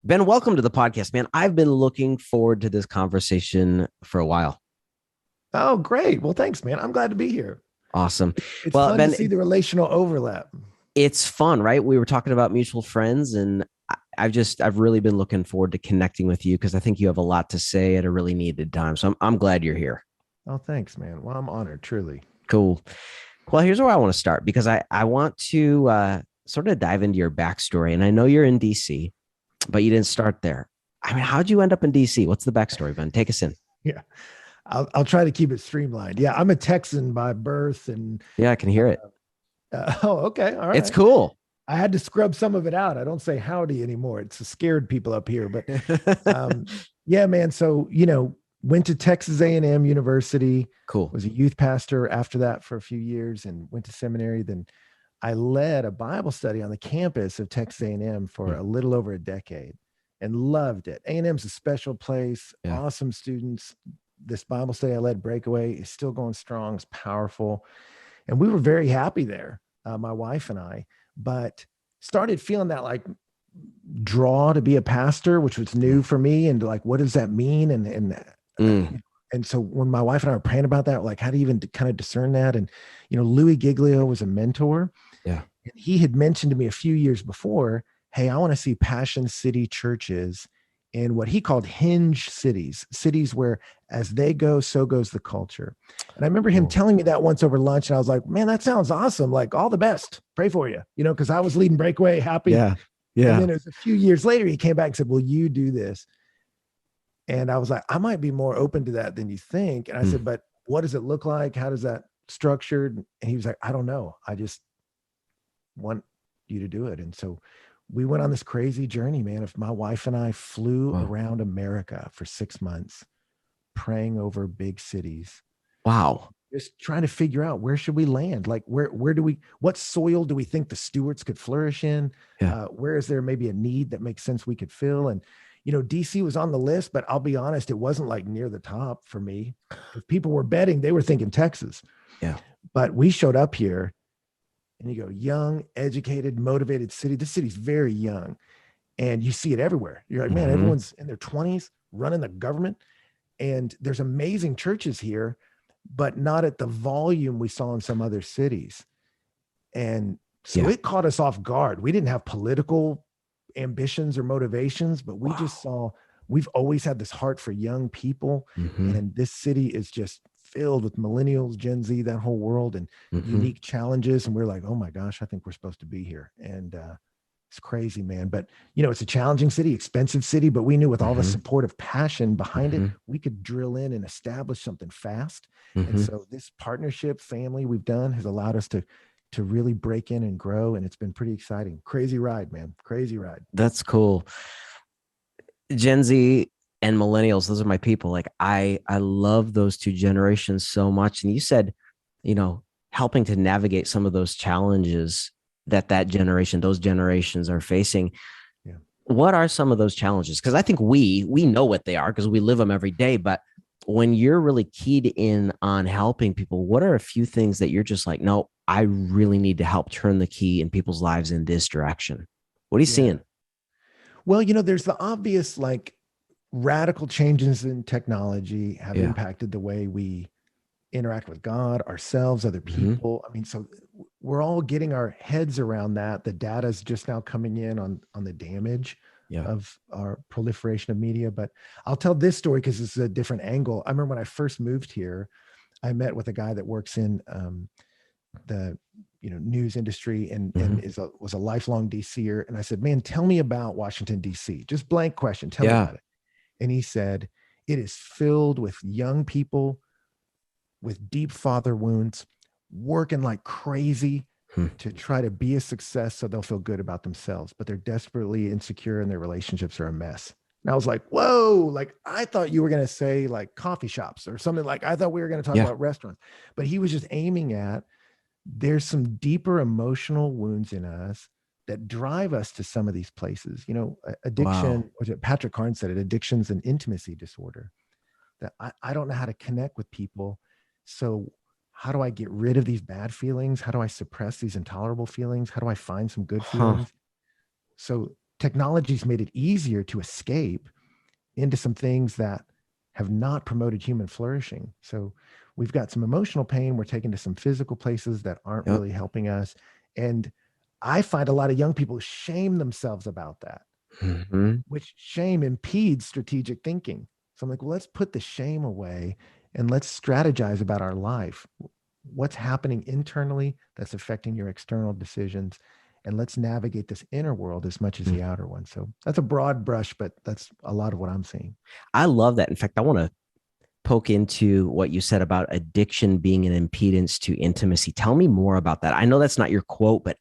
Ben, welcome to the podcast, man. I've been looking forward to this conversation for a while. Oh, great. Well, thanks, man. I'm glad to be here. Awesome. It's Well, fun to Ben, see the relational overlap. it's fun, right? We were talking about mutual friends, and I've really been looking forward to connecting with you because I think you have a lot to say at a really needed time. So I'm glad you're here. Oh, thanks, man. Well, I'm honored, truly. Cool. Well, here's where I want to start because I want to sort of dive into your backstory. And I know you're in DC, but you didn't start there. I mean, how'd you end up in DC? What's the backstory, Ben? Take us in. Yeah. I'll try to keep it streamlined. Yeah, I'm a Texan by birth, and Yeah, I can hear it. oh, okay, all It's right. cool. I had to scrub some of it out. I don't say howdy anymore. It's scared people up here, but um, yeah, man. So went to Texas A&M University. Cool. Was a youth pastor after that for a few years, and went to seminary. Then I led a Bible study on the campus of Texas A&M for a little over a decade, and loved it. A&M's a special place. Yeah. Awesome students. This Bible study I led, Breakaway, is still going strong. It's powerful. And we were very happy there, my wife and I, but started feeling that like draw to be a pastor, which was new for me. And like, what does that mean? And so when my wife and I were praying about that, like, how do you even kind of discern that? And, Louis Giglio was a mentor. Yeah. And he had mentioned to me a few years before, hey, I want to see Passion City churches in what he called hinge cities where as they go, so goes the culture. And I remember him telling me that once over lunch, and I was like, man, that sounds awesome. Like, all the best. Pray for you, because I was leading Breakaway, happy. Yeah. And then it was a few years later, he came back and said, will you do this? And I was like, I might be more open to that than you think. And I said, but what does it look like? How does that structured? And he was like, I don't know. I just want you to do it. And so we went on this crazy journey, man. If my wife and I flew around America for 6 months, praying over big cities. Wow. Just trying to figure out, where should we land? Like, what soil do we think the Stuarts could flourish in? Yeah. Where is there maybe a need that makes sense we could fill? And, DC was on the list, but I'll be honest, it wasn't like near the top for me. If people were betting, they were thinking Texas. Yeah. But we showed up here, and you go, young, educated, motivated city. This city's very young, and you see it everywhere. You're like, man, everyone's in their 20s running the government, and there's amazing churches here, but not at the volume we saw in some other cities. And so it caught us off guard. We didn't have political ambitions or motivations, but we just saw, we've always had this heart for young people. And this city is just filled with millennials, Gen Z, that whole world, and unique challenges. And we're like, oh my gosh, I think we're supposed to be here. And it's crazy, man. But, it's a challenging city, expensive city, but we knew with all the supportive passion behind it, we could drill in and establish something fast. And so this partnership family we've done has allowed us to really break in and grow. And it's been pretty exciting. Crazy ride, man. Crazy ride. That's cool. Gen Z and millennials, those are my people. Like I love those two generations so much. And you said, helping to navigate some of those challenges that generation, those generations are facing. Yeah. What are some of those challenges? Because I think we know what they are because we live them every day. But when you're really keyed in on helping people, what are a few things that you're just like, no, I really need to help turn the key in people's lives in this direction? What are you seeing? Well, there's the obvious, like, radical changes in technology have impacted the way we interact with God, ourselves, other people. I mean, so we're all getting our heads around that. The data is just now coming in on the damage of our proliferation of media. But I'll tell this story because it's a different angle. I remember when I first moved here, I met with a guy that works in the news industry and was a lifelong DCer. And I said, man, tell me about Washington, D.C. Just blank question. Tell me about it. And he said, it is filled with young people with deep father wounds, working like crazy to try to be a success so they'll feel good about themselves, but they're desperately insecure and their relationships are a mess. And I was like, whoa, like I thought you were going to say like coffee shops or something. Like I thought we were going to talk about restaurants, but he was just aiming at, there's some deeper emotional wounds in us that drive us to some of these places. Addiction, Patrick Carne said it, addiction's an intimacy disorder, that I don't know how to connect with people. So how do I get rid of these bad feelings? How do I suppress these intolerable feelings? How do I find some good feelings? So technology's made it easier to escape into some things that have not promoted human flourishing. So we've got some emotional pain. We're taken to some physical places that aren't really helping us. And I find a lot of young people shame themselves about that, which shame impedes strategic thinking. So I'm like, well, let's put the shame away and let's strategize about our life. What's happening internally that's affecting your external decisions? And let's navigate this inner world as much as the outer one. So that's a broad brush, but that's a lot of what I'm seeing. I love that. In fact, I want to poke into what you said about addiction being an impedance to intimacy. Tell me more about that. I know that's not your quote, but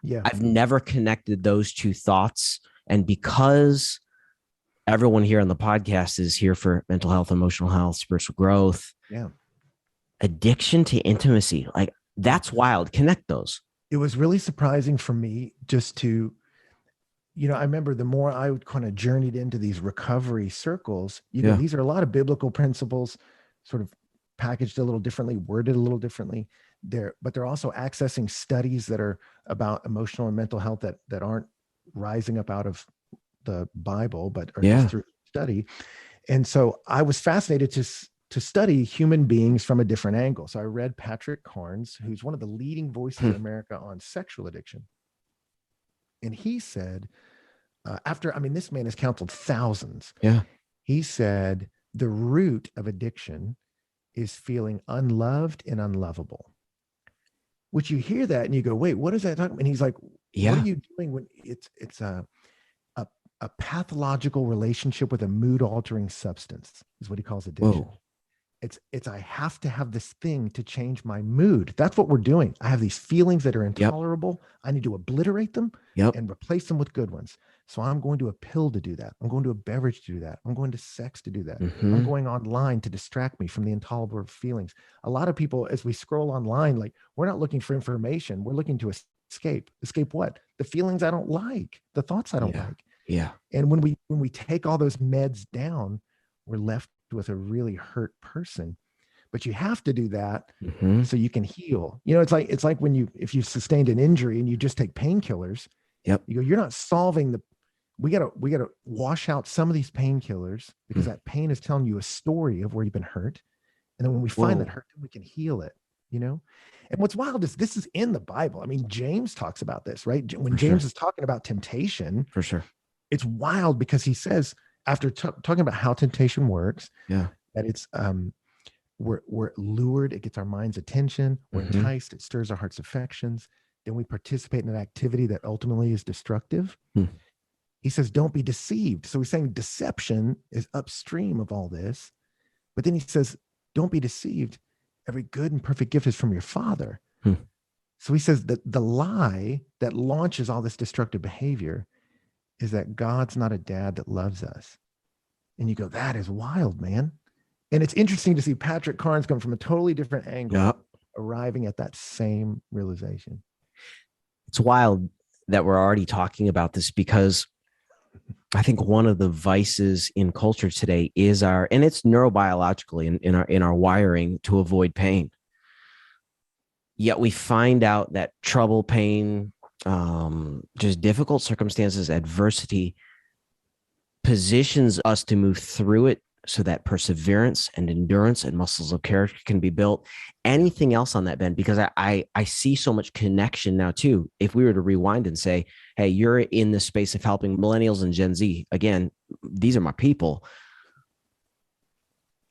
yeah, I've never connected those two thoughts. And because everyone here on the podcast is here for mental health, emotional health, spiritual growth, addiction to intimacy, like that's wild. Connect those. It was really surprising for me just to, I remember the more I would kind of journeyed into these recovery circles, these are a lot of biblical principles sort of packaged a little differently, worded a little differently but they're also accessing studies that are about emotional and mental health that aren't rising up out of the Bible, but are just through study. And so I was fascinated to study human beings from a different angle. So I read Patrick Carnes, who's one of the leading voices in America on sexual addiction. And he said, this man has counseled thousands. Yeah. He said, the root of addiction is feeling unloved and unlovable. Which you hear that and you go, wait, what is that talking about? And he's like, what are you doing when it's a pathological relationship with a mood altering substance is what he calls addiction. Whoa. It's I have to have this thing to change my mood. That's what we're doing. I have these feelings that are intolerable. I need to obliterate them and replace them with good ones. So I'm going to a pill to do that. I'm going to a beverage to do that. I'm going to sex to do that. I'm going online to distract me from the intolerable feelings. A lot of people, as we scroll online, like we're not looking for information. We're looking to escape. Escape what? The feelings I don't like, the thoughts I don't like. Yeah. And when we take all those meds down, we're left with a really hurt person. But you have to do that so you can heal. It's like if you've sustained an injury and you just take painkillers, you go, you're not solving we gotta wash out some of these painkillers because that pain is telling you a story of where you've been hurt. And then when we find that hurt, we can heal it, And what's wild is this is in the Bible. I mean, James talks about this, right? When James is talking about temptation, for sure, it's wild because he says, after talking about how temptation works, that it's we're lured, it gets our mind's attention, we're enticed, it stirs our heart's affections, then we participate in an activity that ultimately is destructive. He says, don't be deceived. So he's saying deception is upstream of all this. But then he says, don't be deceived. Every good and perfect gift is from your Father. So he says that the lie that launches all this destructive behavior is that God's not a dad that loves us. And you go, that is wild, man. And it's interesting to see Patrick Carnes come from a totally different angle, arriving at that same realization. It's wild that we're already talking about this because I think one of the vices in culture today is and it's neurobiologically in our wiring to avoid pain. Yet we find out that trouble, pain, just difficult circumstances, adversity positions us to move through it so that perseverance and endurance and muscles of character can be built. Anything else on that, Ben? Because I see so much connection now too. If we were to rewind and say, hey, you're in the space of helping millennials and Gen Z, again, these are my people.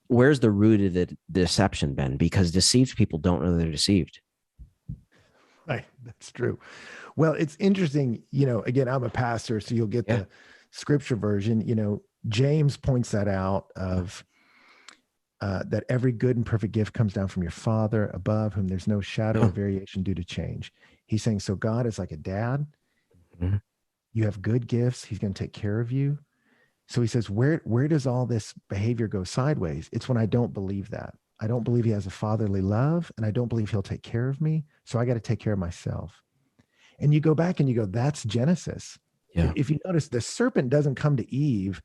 Where's the root of the deception, Ben? Because deceived people don't know they're deceived. Right. That's true. Well, it's interesting, again, I'm a pastor, so you'll get the scripture version, James points that out of that every good and perfect gift comes down from your Father above, whom there's no shadow of variation due to change. He's saying, so God is like a dad. You have good gifts. He's going to take care of you. So he says, where does all this behavior go sideways? It's when I don't believe that. I don't believe he has a fatherly love, and I don't believe he'll take care of me. So I got to take care of myself. And you go back and you go, that's Genesis. Yeah. If you notice, the serpent doesn't come to Eve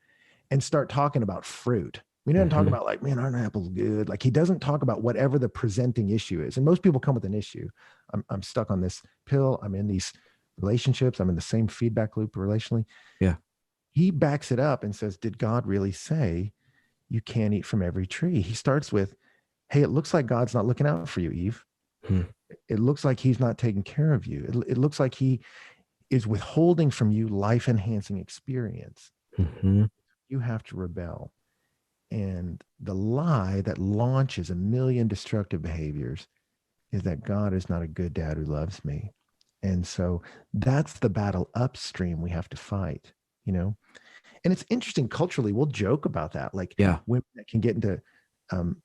and start talking about fruit. We don't talk about like, man, aren't apples good? Like he doesn't talk about whatever the presenting issue is. And most people come with an issue. I'm stuck on this pill. I'm in these relationships. I'm in the same feedback loop relationally. Yeah. He backs it up and says, did God really say you can't eat from every tree? He starts with, hey, it looks like God's not looking out for you, Eve. Hmm. It looks like he's not taking care of you. It looks like he is withholding from you life enhancing experience. Mm-hmm. You have to rebel. And the lie that launches a million destructive behaviors is that God is not a good dad who loves me. And so that's the battle upstream we have to fight, you know? And it's interesting culturally, we'll joke about that. Like Yeah. women that can get into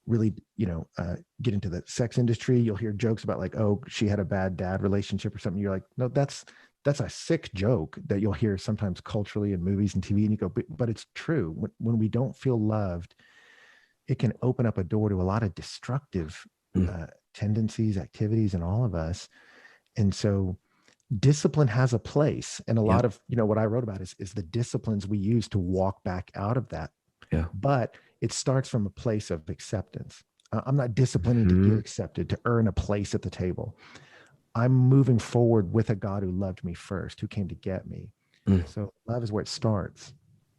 really, get into the sex industry, you'll hear jokes about like, oh, she had a bad dad relationship or something. You're like, no, that's a sick joke that you'll hear sometimes culturally in movies and TV. And you go, but it's true. When we don't feel loved, it can open up a door to a lot of destructive tendencies, activities in all of us. And so discipline has a place. And a lot of, what I wrote about is the disciplines we use to walk back out of that. Yeah. But it starts from a place of acceptance. I'm not disciplining to get accepted, to earn a place at the table. I'm moving forward with a God who loved me first, who came to get me. So love is where it starts.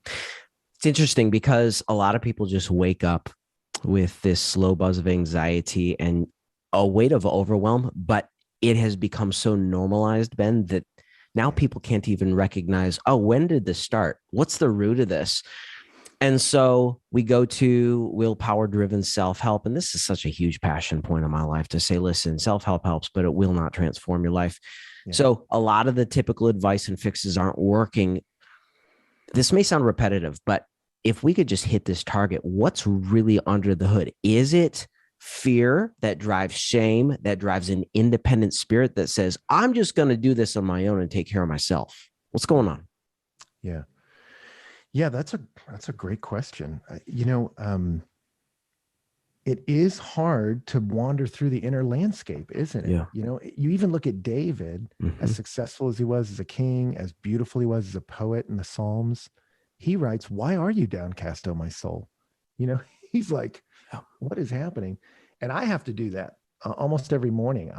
It's interesting because a lot of people just wake up with this slow buzz of anxiety and a weight of overwhelm, but it has become so normalized, Ben, that now people can't even recognize, oh, when did this start? What's the root of this? And so we go to willpower driven self-help. And this is such a huge passion point in my life to say, listen, self-help helps, but it will not transform your life. Yeah. So a lot of the typical advice and fixes aren't working. This may sound repetitive, but if we could just hit this target, what's really under the hood? Is it fear that drives shame, that drives an independent spirit that says, I'm just going to do this on my own and take care of myself? What's going on? Yeah. Yeah, that's a great question. It is hard to wander through the inner landscape, isn't it? Yeah. You even look at David, as successful as he was as a king, as beautiful he was as a poet in the Psalms. He writes, why are you downcast, O my soul? He's like, what is happening? And I have to do that almost every morning.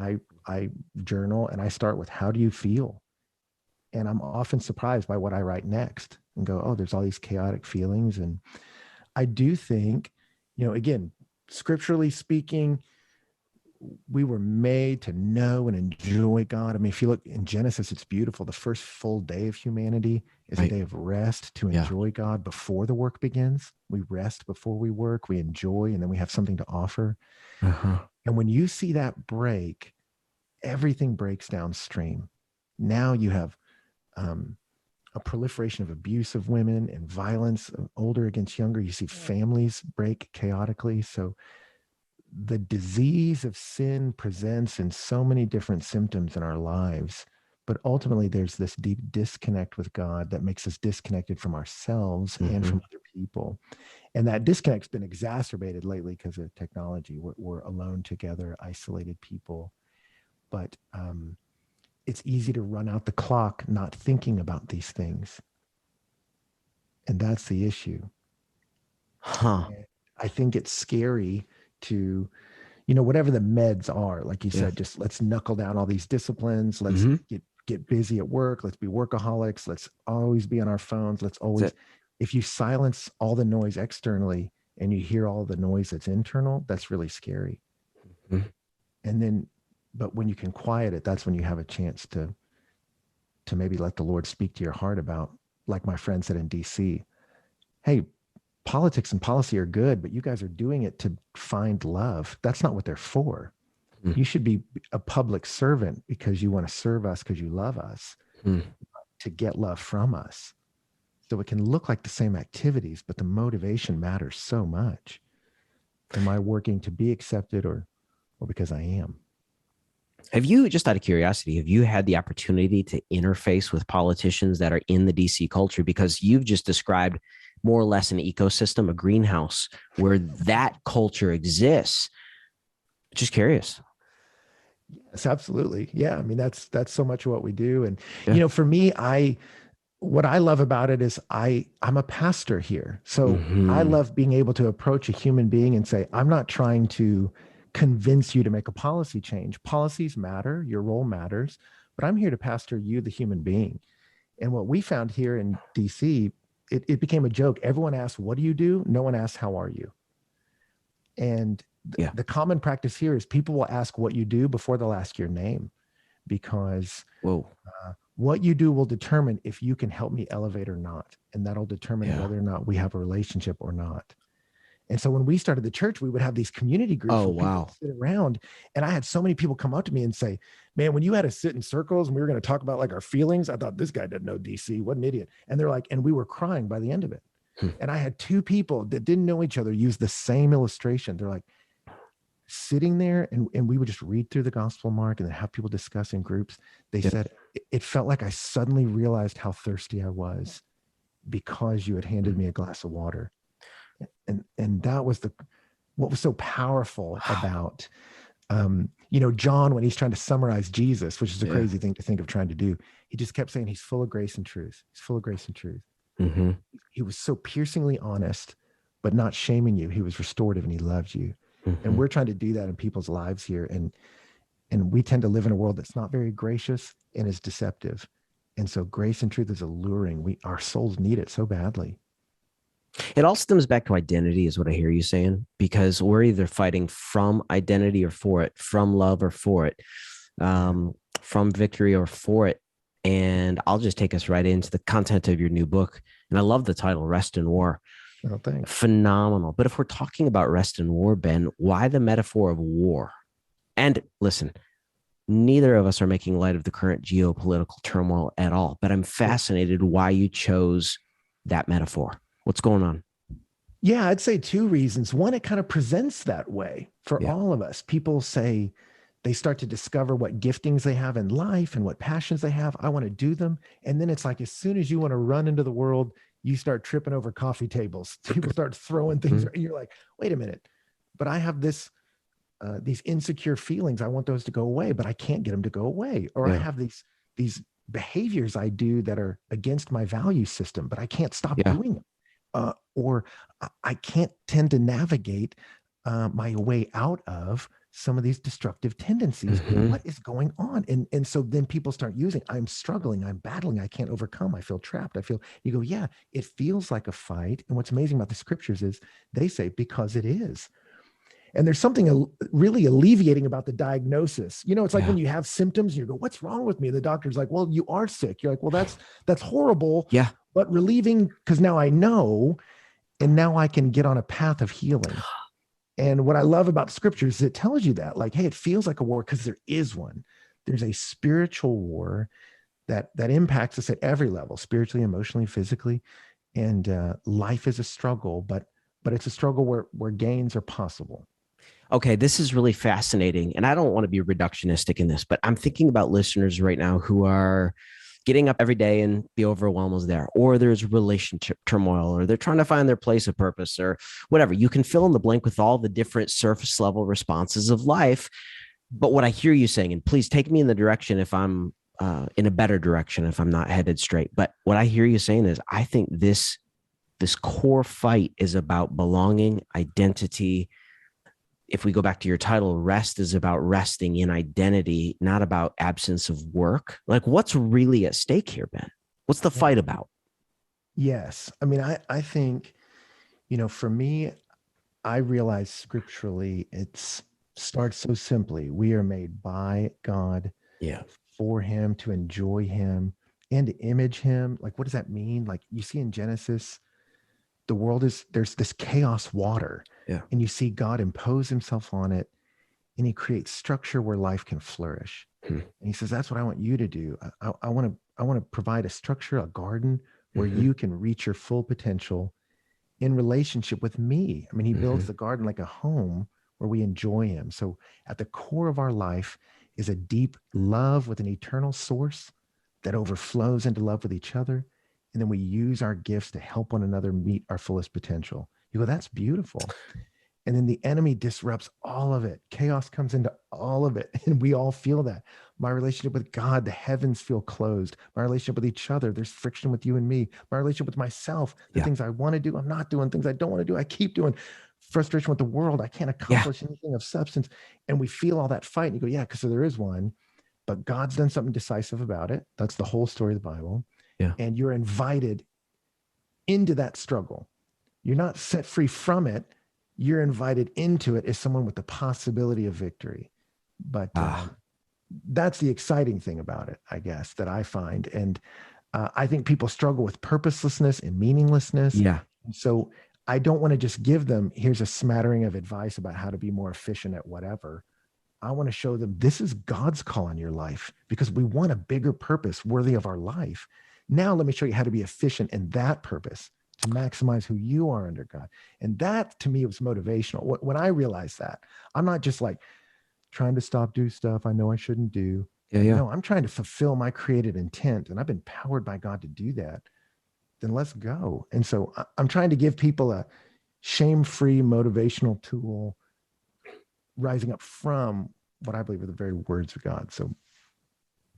I journal and I start with, how do you feel? And I'm often surprised by what I write next and go, oh, there's all these chaotic feelings. And I do think, again, scripturally speaking, we were made to know and enjoy God. I mean, if you look in Genesis, it's beautiful. The first full day of humanity is a day of rest to enjoy God before the work begins. We rest before we work, we enjoy, and then we have something to offer. And when you see that break, everything breaks downstream. Now you have a proliferation of abuse of women and violence, older against younger. You see families break chaotically. So the disease of sin presents in so many different symptoms in our lives, but ultimately there's this deep disconnect with God that makes us disconnected from ourselves and from other people. And that disconnect's been exacerbated lately because of technology. We're alone together, isolated people. But it's easy to run out the clock not thinking about these things. And that's the issue. I think it's scary to, whatever the meds are, like you said, just let's knuckle down all these disciplines. Let's get busy at work. Let's be workaholics. Let's always be on our phones. Let's always, if you silence all the noise externally and you hear all the noise that's internal, that's really scary. And then, but when you can quiet it, that's when you have a chance to maybe let the Lord speak to your heart about, like my friend said in D.C., hey, politics and policy are good, but you guys are doing it to find love. That's not what they're for. You should be a public servant because you want to serve us because you love us, to get love from us. So it can look like the same activities, but the motivation matters so much. Am I working to be accepted or because I am? Have you, just out of curiosity, have you had the opportunity to interface with politicians that are in the DC culture? Because you've just described more or less an ecosystem, a greenhouse where that culture exists. Just curious. Yes, absolutely. Yeah. I mean, that's so much what we do. And, for me, what I love about it is I'm a pastor here. So I love being able to approach a human being and say, I'm not trying to convince you to make a policy change. Policies matter. Your role matters. but I'm here to pastor you, the human being. And what we found here in DC, it became a joke. Everyone asked, what do you do? No one asked, how are you? And the common practice here is people will ask what you do before they'll ask your name, because what you do will determine if you can help me elevate or not. And that'll determine whether or not we have a relationship or not. And so when we started the church, we would have these community groups where people would sit around. And I had so many people come up to me and say, man, when you had us sit in circles and we were going to talk about like our feelings, I thought, this guy doesn't know DC. What an idiot. And they're like, and we were crying by the end of it. And I had two people that didn't know each other use the same illustration. They're like sitting there and we would just read through the gospel, Mark, and then have people discuss in groups. They said, it felt like I suddenly realized how thirsty I was because you had handed me a glass of water. And that was what was so powerful about, John, when he's trying to summarize Jesus, which is a crazy thing to think of trying to do, he just kept saying he's full of grace and truth. He's full of grace and truth. Mm-hmm. He was so piercingly honest, but not shaming you. He was restorative and he loved you. Mm-hmm. And we're trying to do that in people's lives here. And we tend to live in a world that's not very gracious and is deceptive. And so grace and truth is alluring. Our souls need it so badly. It all stems back to identity is what I hear you saying, because we're either fighting from identity or for it, from love or for it, from victory or for it. And I'll just take us right into the content of your new book. And I love the title, Rest in War. Oh, thanks. Phenomenal. But if we're talking about rest in war, Ben, why the metaphor of war? And listen, neither of us are making light of the current geopolitical turmoil at all, but I'm fascinated why you chose that metaphor. What's going on? Yeah, I'd say two reasons. One, it kind of presents that way for all of us. People say they start to discover what giftings they have in life and what passions they have. I want to do them. And then it's like, as soon as you want to run into the world, you start tripping over coffee tables. People start throwing things. And you're like, wait a minute, but I have these insecure feelings. I want those to go away, but I can't get them to go away. Or I have these behaviors I do that are against my value system, but I can't stop doing them. Or I can't tend to navigate my way out of some of these destructive tendencies. Mm-hmm. What is going on? And so then people start using, I'm struggling, I'm battling, I can't overcome, I feel trapped. You go, yeah, it feels like a fight. And what's amazing about the scriptures is they say, because it is. And there's something really alleviating about the diagnosis. It's like when you have symptoms, you go, what's wrong with me? The doctor's like, well, you are sick. You're like, well, that's horrible. Yeah. But relieving, because now I know, and now I can get on a path of healing. And what I love about the scriptures is it tells you that, like, hey, it feels like a war because there is one. There's a spiritual war that impacts us at every level, spiritually, emotionally, physically. And life is a struggle, but it's a struggle where gains are possible. Okay, this is really fascinating. And I don't want to be reductionistic in this, but I'm thinking about listeners right now who are getting up every day and the overwhelm is there, or there's relationship turmoil, or they're trying to find their place of purpose, or whatever. You can fill in the blank with all the different surface level responses of life. But what I hear you saying, and please take me in the direction if I'm in a better direction, if I'm not headed straight. But what I hear you saying is, I think this core fight is about belonging, identity. If we go back to your title, rest is about resting in identity, not about absence of work. Like, what's really at stake here, Ben? What's the fight about? Yes. I mean, I think, for me, I realize scripturally it starts so simply. We are made by God, for him, to enjoy him and to image him. Like, what does that mean? Like, you see in Genesis, the world there's this chaos water. Yeah. And you see God impose himself on it, and he creates structure where life can flourish. And he says, that's what I want you to do. I want to provide a structure, a garden where you can reach your full potential in relationship with me. I mean, he builds the garden like a home where we enjoy him. So at the core of our life is a deep love with an eternal source that overflows into love with each other. And then we use our gifts to help one another meet our fullest potential. You go, that's beautiful. And then the enemy disrupts all of it. Chaos comes into all of it. And we all feel that. My relationship with God, the heavens feel closed. My relationship with each other, there's friction with you and me. My relationship with myself, the things I want to do, I'm not doing. Things I don't want to do, I keep doing. Frustration with the world, I can't accomplish anything of substance. And we feel all that fight. And you go, yeah, because there is one. but God's done something decisive about it. That's the whole story of the Bible. Yeah. And you're invited into that struggle. You're not set free from it. You're invited into it as someone with the possibility of victory. But that's the exciting thing about it, I guess, that I find. And I think people struggle with purposelessness and meaninglessness. Yeah. So I don't want to just give them, here's a smattering of advice about how to be more efficient at whatever. I want to show them this is God's call on your life because we want a bigger purpose worthy of our life. Now, let me show you how to be efficient in that purpose to maximize who you are under God. And that to me was motivational. When I realized that, I'm not just like trying to do stuff I know I shouldn't do. Yeah. No, I'm trying to fulfill my created intent, and I've been powered by God to do that. Then let's go. And so I'm trying to give people a shame-free motivational tool rising up from what I believe are the very words of God. So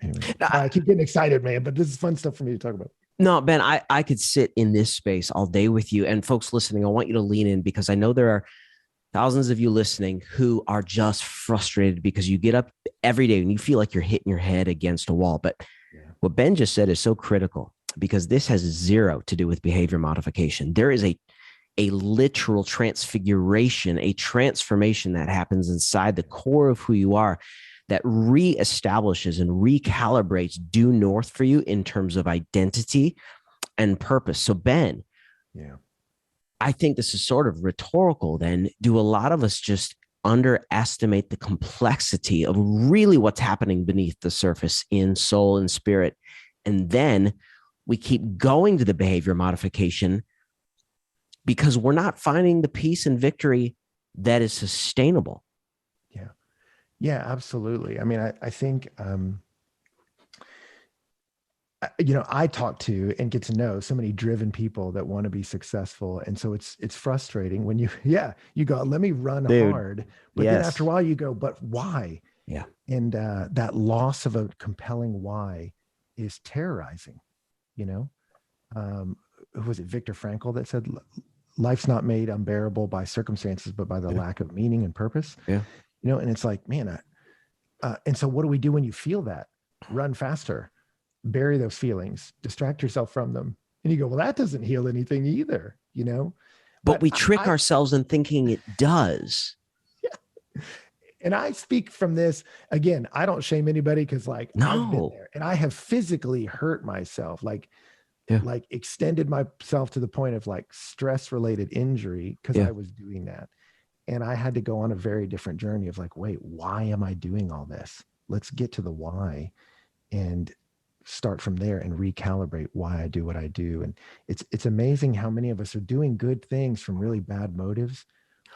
anyway, I keep getting excited, man, but this is fun stuff for me to talk about. No, Ben, I could sit in this space all day with you. And folks listening, I want you to lean in because I know there are thousands of you listening who are just frustrated because you get up every day and you feel like you're hitting your head against a wall. But what Ben just said is so critical because this has zero to do with behavior modification. There is a literal transfiguration, a transformation that happens inside the core of who you are that reestablishes and recalibrates due north for you in terms of identity and purpose. So Ben, I think this is sort of rhetorical then. Do a lot of us just underestimate the complexity of really what's happening beneath the surface in soul and spirit? And then we keep going to the behavior modification because we're not finding the peace and victory that is sustainable. Yeah, absolutely. I mean, I think, I talk to and get to know so many driven people that want to be successful. And so it's frustrating when you go, let me run hard. But then after a while you go, but why? Yeah. And that loss of a compelling why is terrorizing, who was it? Viktor Frankl that said, life's not made unbearable by circumstances, but by the lack of meaning and purpose. Yeah. And it's like, man, and so what do we do when you feel that? Run faster, bury those feelings, distract yourself from them. And you go, well, that doesn't heal anything either, But we trick ourselves in thinking it does. Yeah. And I speak from this, again, I don't shame anybody because I've been there and I have physically hurt myself, like extended myself to the point of stress-related injury because I was doing that. And I had to go on a very different journey of wait, why am I doing all this? Let's get to the why and start from there and recalibrate why I do what I do. And it's amazing how many of us are doing good things from really bad motives.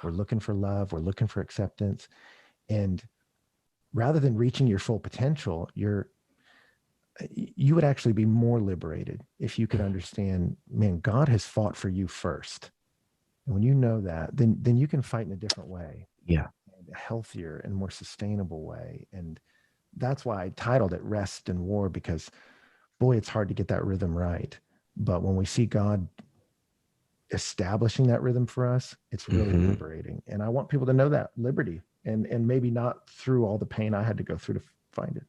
We're looking for love. We're looking for acceptance. And rather than reaching your full potential, you would actually be more liberated if you could understand, man, God has fought for you first. And when you know that, then you can fight in a different way. Yeah. A healthier and more sustainable way. And that's why I titled it Rest and War, because boy, it's hard to get that rhythm right. But when we see God establishing that rhythm for us, it's really liberating. And I want people to know that liberty and maybe not through all the pain I had to go through to find it.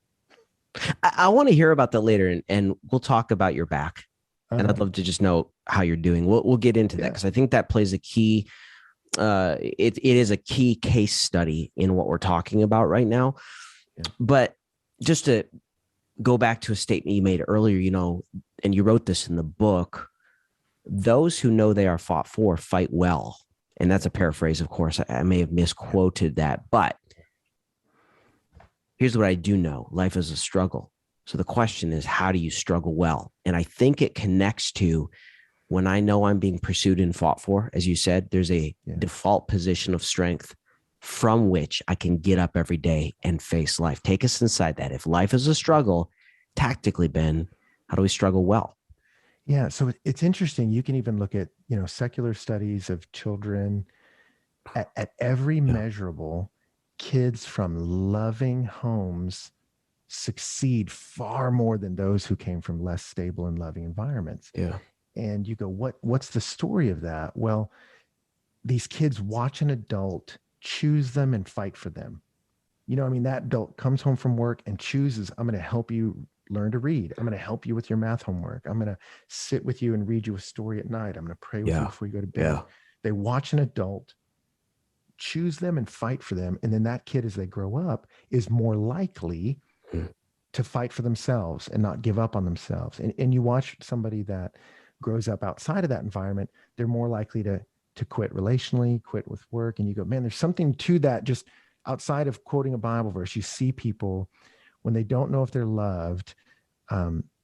I want to hear about that later and we'll talk about your back. And I'd love to just know how you're doing. We'll get into that because I think that plays a key. It is a key case study in what we're talking about right now. Yeah. But just to go back to a statement you made earlier, and you wrote this in the book, those who know they are fought for fight well. And that's a paraphrase, of course. I may have misquoted that, but here's what I do know. Life is a struggle. So the question is, how do you struggle well? And I think it connects to when I know I'm being pursued and fought for, as you said, there's a default position of strength from which I can get up every day and face life. Take us inside that. If life is a struggle, tactically, Ben, how do we struggle well? Yeah. So it's interesting. You can even look at, secular studies of children at every measurable. Kids from loving homes succeed far more than those who came from less stable and loving environments. Yeah. And you go, what's the story of that? Well, these kids watch an adult choose them and fight for them. I mean, that adult comes home from work and chooses, I'm going to help you learn to read. I'm going to help you with your math homework. I'm going to sit with you and read you a story at night. I'm going to pray with you before you go to bed. Yeah. They watch an adult, choose them and fight for them. And then that kid, as they grow up, is more likely to fight for themselves and not give up on themselves. And you watch somebody that grows up outside of that environment, they're more likely to quit relationally, quit with work. And you go, man, there's something to that. Just outside of quoting a Bible verse, you see people when they don't know if they're loved,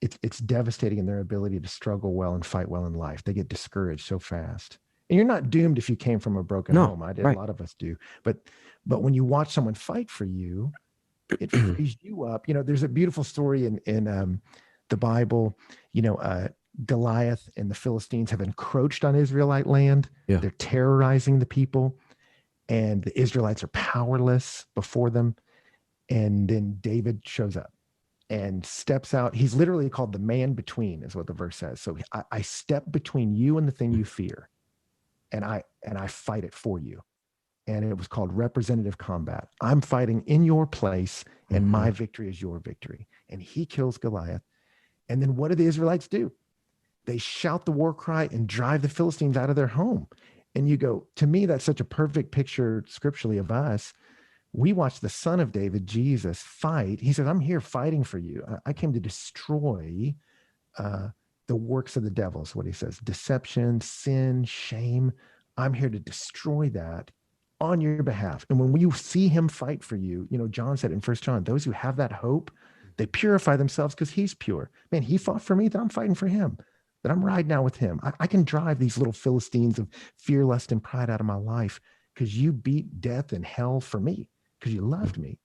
it's devastating in their ability to struggle well and fight well in life. They get discouraged so fast. And you're not doomed if you came from a broken home. I did. Right. A lot of us do. But when you watch someone fight for you, it frees you up. There's a beautiful story in the Bible. Goliath and the Philistines have encroached on Israelite land. Yeah. They're terrorizing the people, and the Israelites are powerless before them. And then David shows up and steps out. He's literally called the man between, is what the verse says. So I step between you and the thing you fear, and I fight it for you. And it was called representative combat. I'm fighting in your place, and my victory is your victory. And he kills Goliath. And then what do the Israelites do? They shout the war cry and drive the Philistines out of their home. And you go, to me, that's such a perfect picture scripturally of us. We watch the Son of David, Jesus, fight. He says, I'm here fighting for you. I came to destroy the works of the devil, is what he says. Deception, sin, shame. I'm here to destroy that on your behalf. And when you see him fight for you, John said in 1 John, those who have that hope, they purify themselves because he's pure. Man, he fought for me, that I'm fighting for him, that I'm riding out with him. I can drive these little Philistines of fear, lust, and pride out of my life because you beat death and hell for me, because you loved me.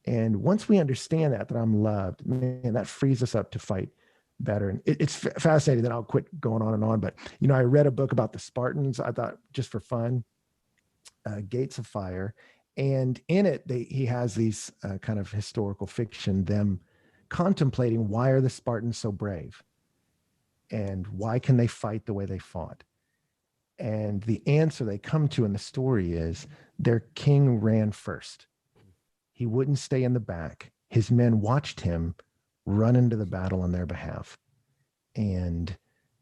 And once we understand that I'm loved, man, that frees us up to fight better. And it's fascinating. Then I'll quit going on and on. But, I read a book about the Spartans, I thought, just for fun, Gates of Fire. And in it, he has these kind of historical fiction, them contemplating, why are the Spartans so brave? And why can they fight the way they fought? And the answer they come to in the story is their king ran first. He wouldn't stay in the back. His men watched him run into the battle on their behalf. And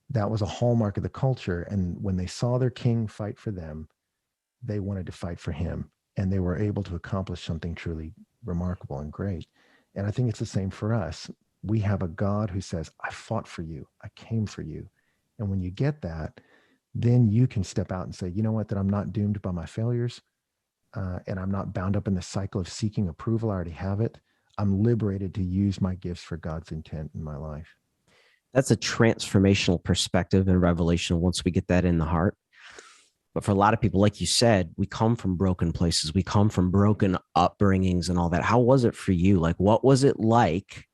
that was a hallmark of the culture. And when they saw their king fight for them, they wanted to fight for him. And they were able to accomplish something truly remarkable and great. And I think it's the same for us. We have a God who says, I fought for you. I came for you. And when you get that, then you can step out and say, you know what, that I'm not doomed by my failures. And I'm not bound up in the cycle of seeking approval. I already have it. I'm liberated to use my gifts for God's intent in my life. That's a transformational perspective and revelation once we get that in the heart. But for a lot of people, like you said, we come from broken places. We come from broken upbringings and all that. How was it for you? Like, what was it like?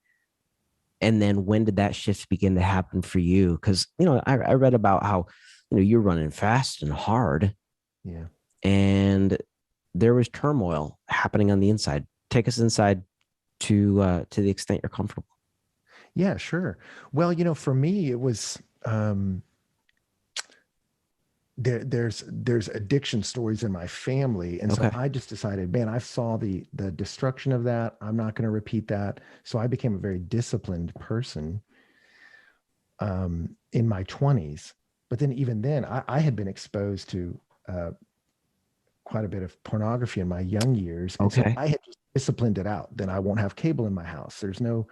And then when did that shift begin to happen for you? Because, I read about how, you're running fast and hard. Yeah. And there was turmoil happening on the inside. Take us inside to the extent you're comfortable. Yeah, sure. Well, for me, it was, there's addiction stories in my family. And so I just decided, man, I saw the destruction of that. I'm not going to repeat that. So I became a very disciplined person in my 20s. But then even then, I had been exposed to quite a bit of pornography in my young years. And so I had just disciplined it out. Then I won't have cable in my house. There's no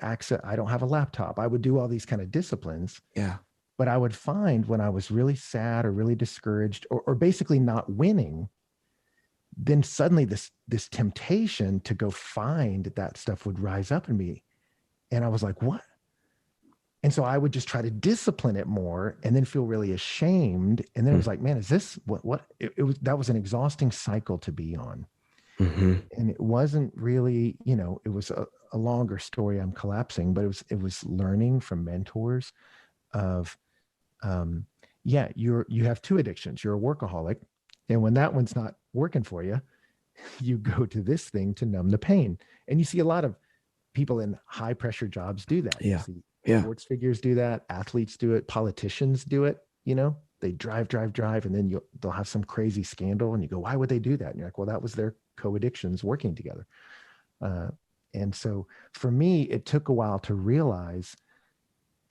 access. I don't have a laptop. I would do all these kind of disciplines. Yeah. But I would find when I was really sad or really discouraged or basically not winning, then suddenly this temptation to go find that stuff would rise up in me. And I was like, what? And so I would just try to discipline it more and then feel really ashamed. And then it was like, man, is this what that was an exhausting cycle to be on. Mm-hmm. And it wasn't really, it was a longer story. I'm collapsing, but it was learning from mentors of, you have two addictions. You're a workaholic. And when that one's not working for you, you go to this thing to numb the pain. And you see a lot of people in high pressure jobs do that. Yeah. You see sports figures do that. Athletes do it. Politicians do it. They drive. And then they'll have some crazy scandal and you go, why would they do that? And you're like, well, that was their co-addictions working together. And so for me, it took a while to realize,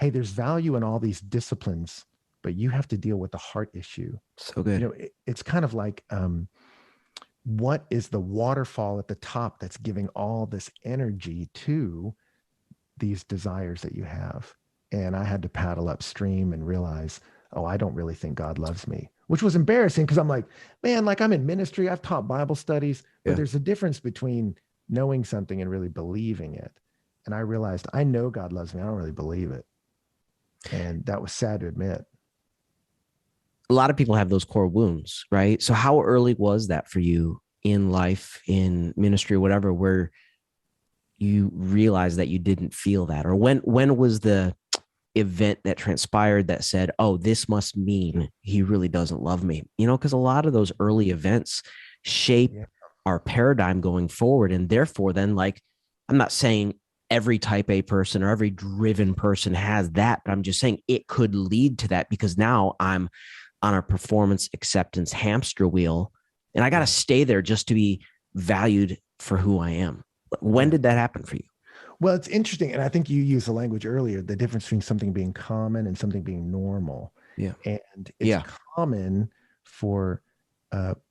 hey, there's value in all these disciplines, but you have to deal with the heart issue. So good. You know, it's kind of like, what is the waterfall at the top that's giving all this energy to these desires that you have? And I had to paddle upstream and realize, oh, I don't really think God loves me, which was embarrassing because I'm like, man, like I'm in ministry, I've taught Bible studies, but there's a difference between knowing something and really believing it. And I realized I know God loves me. I don't really believe it. And that was sad to admit. A lot of people have those core wounds, right? So how early was that for you in life, in ministry, whatever, where you realized that you didn't feel that? Or when was the event that transpired that said, oh, this must mean he really doesn't love me? You know, because a lot of those early events shape our paradigm going forward. And therefore, then, like, I'm not saying every type A person or every driven person has that, but I'm just saying it could lead to that, because now I'm on a performance acceptance hamster wheel and I got to stay there just to be valued for who I am. When did that happen for you? Well, it's interesting. And I think you used the language earlier, the difference between something being common and something being normal. Yeah. And it's common for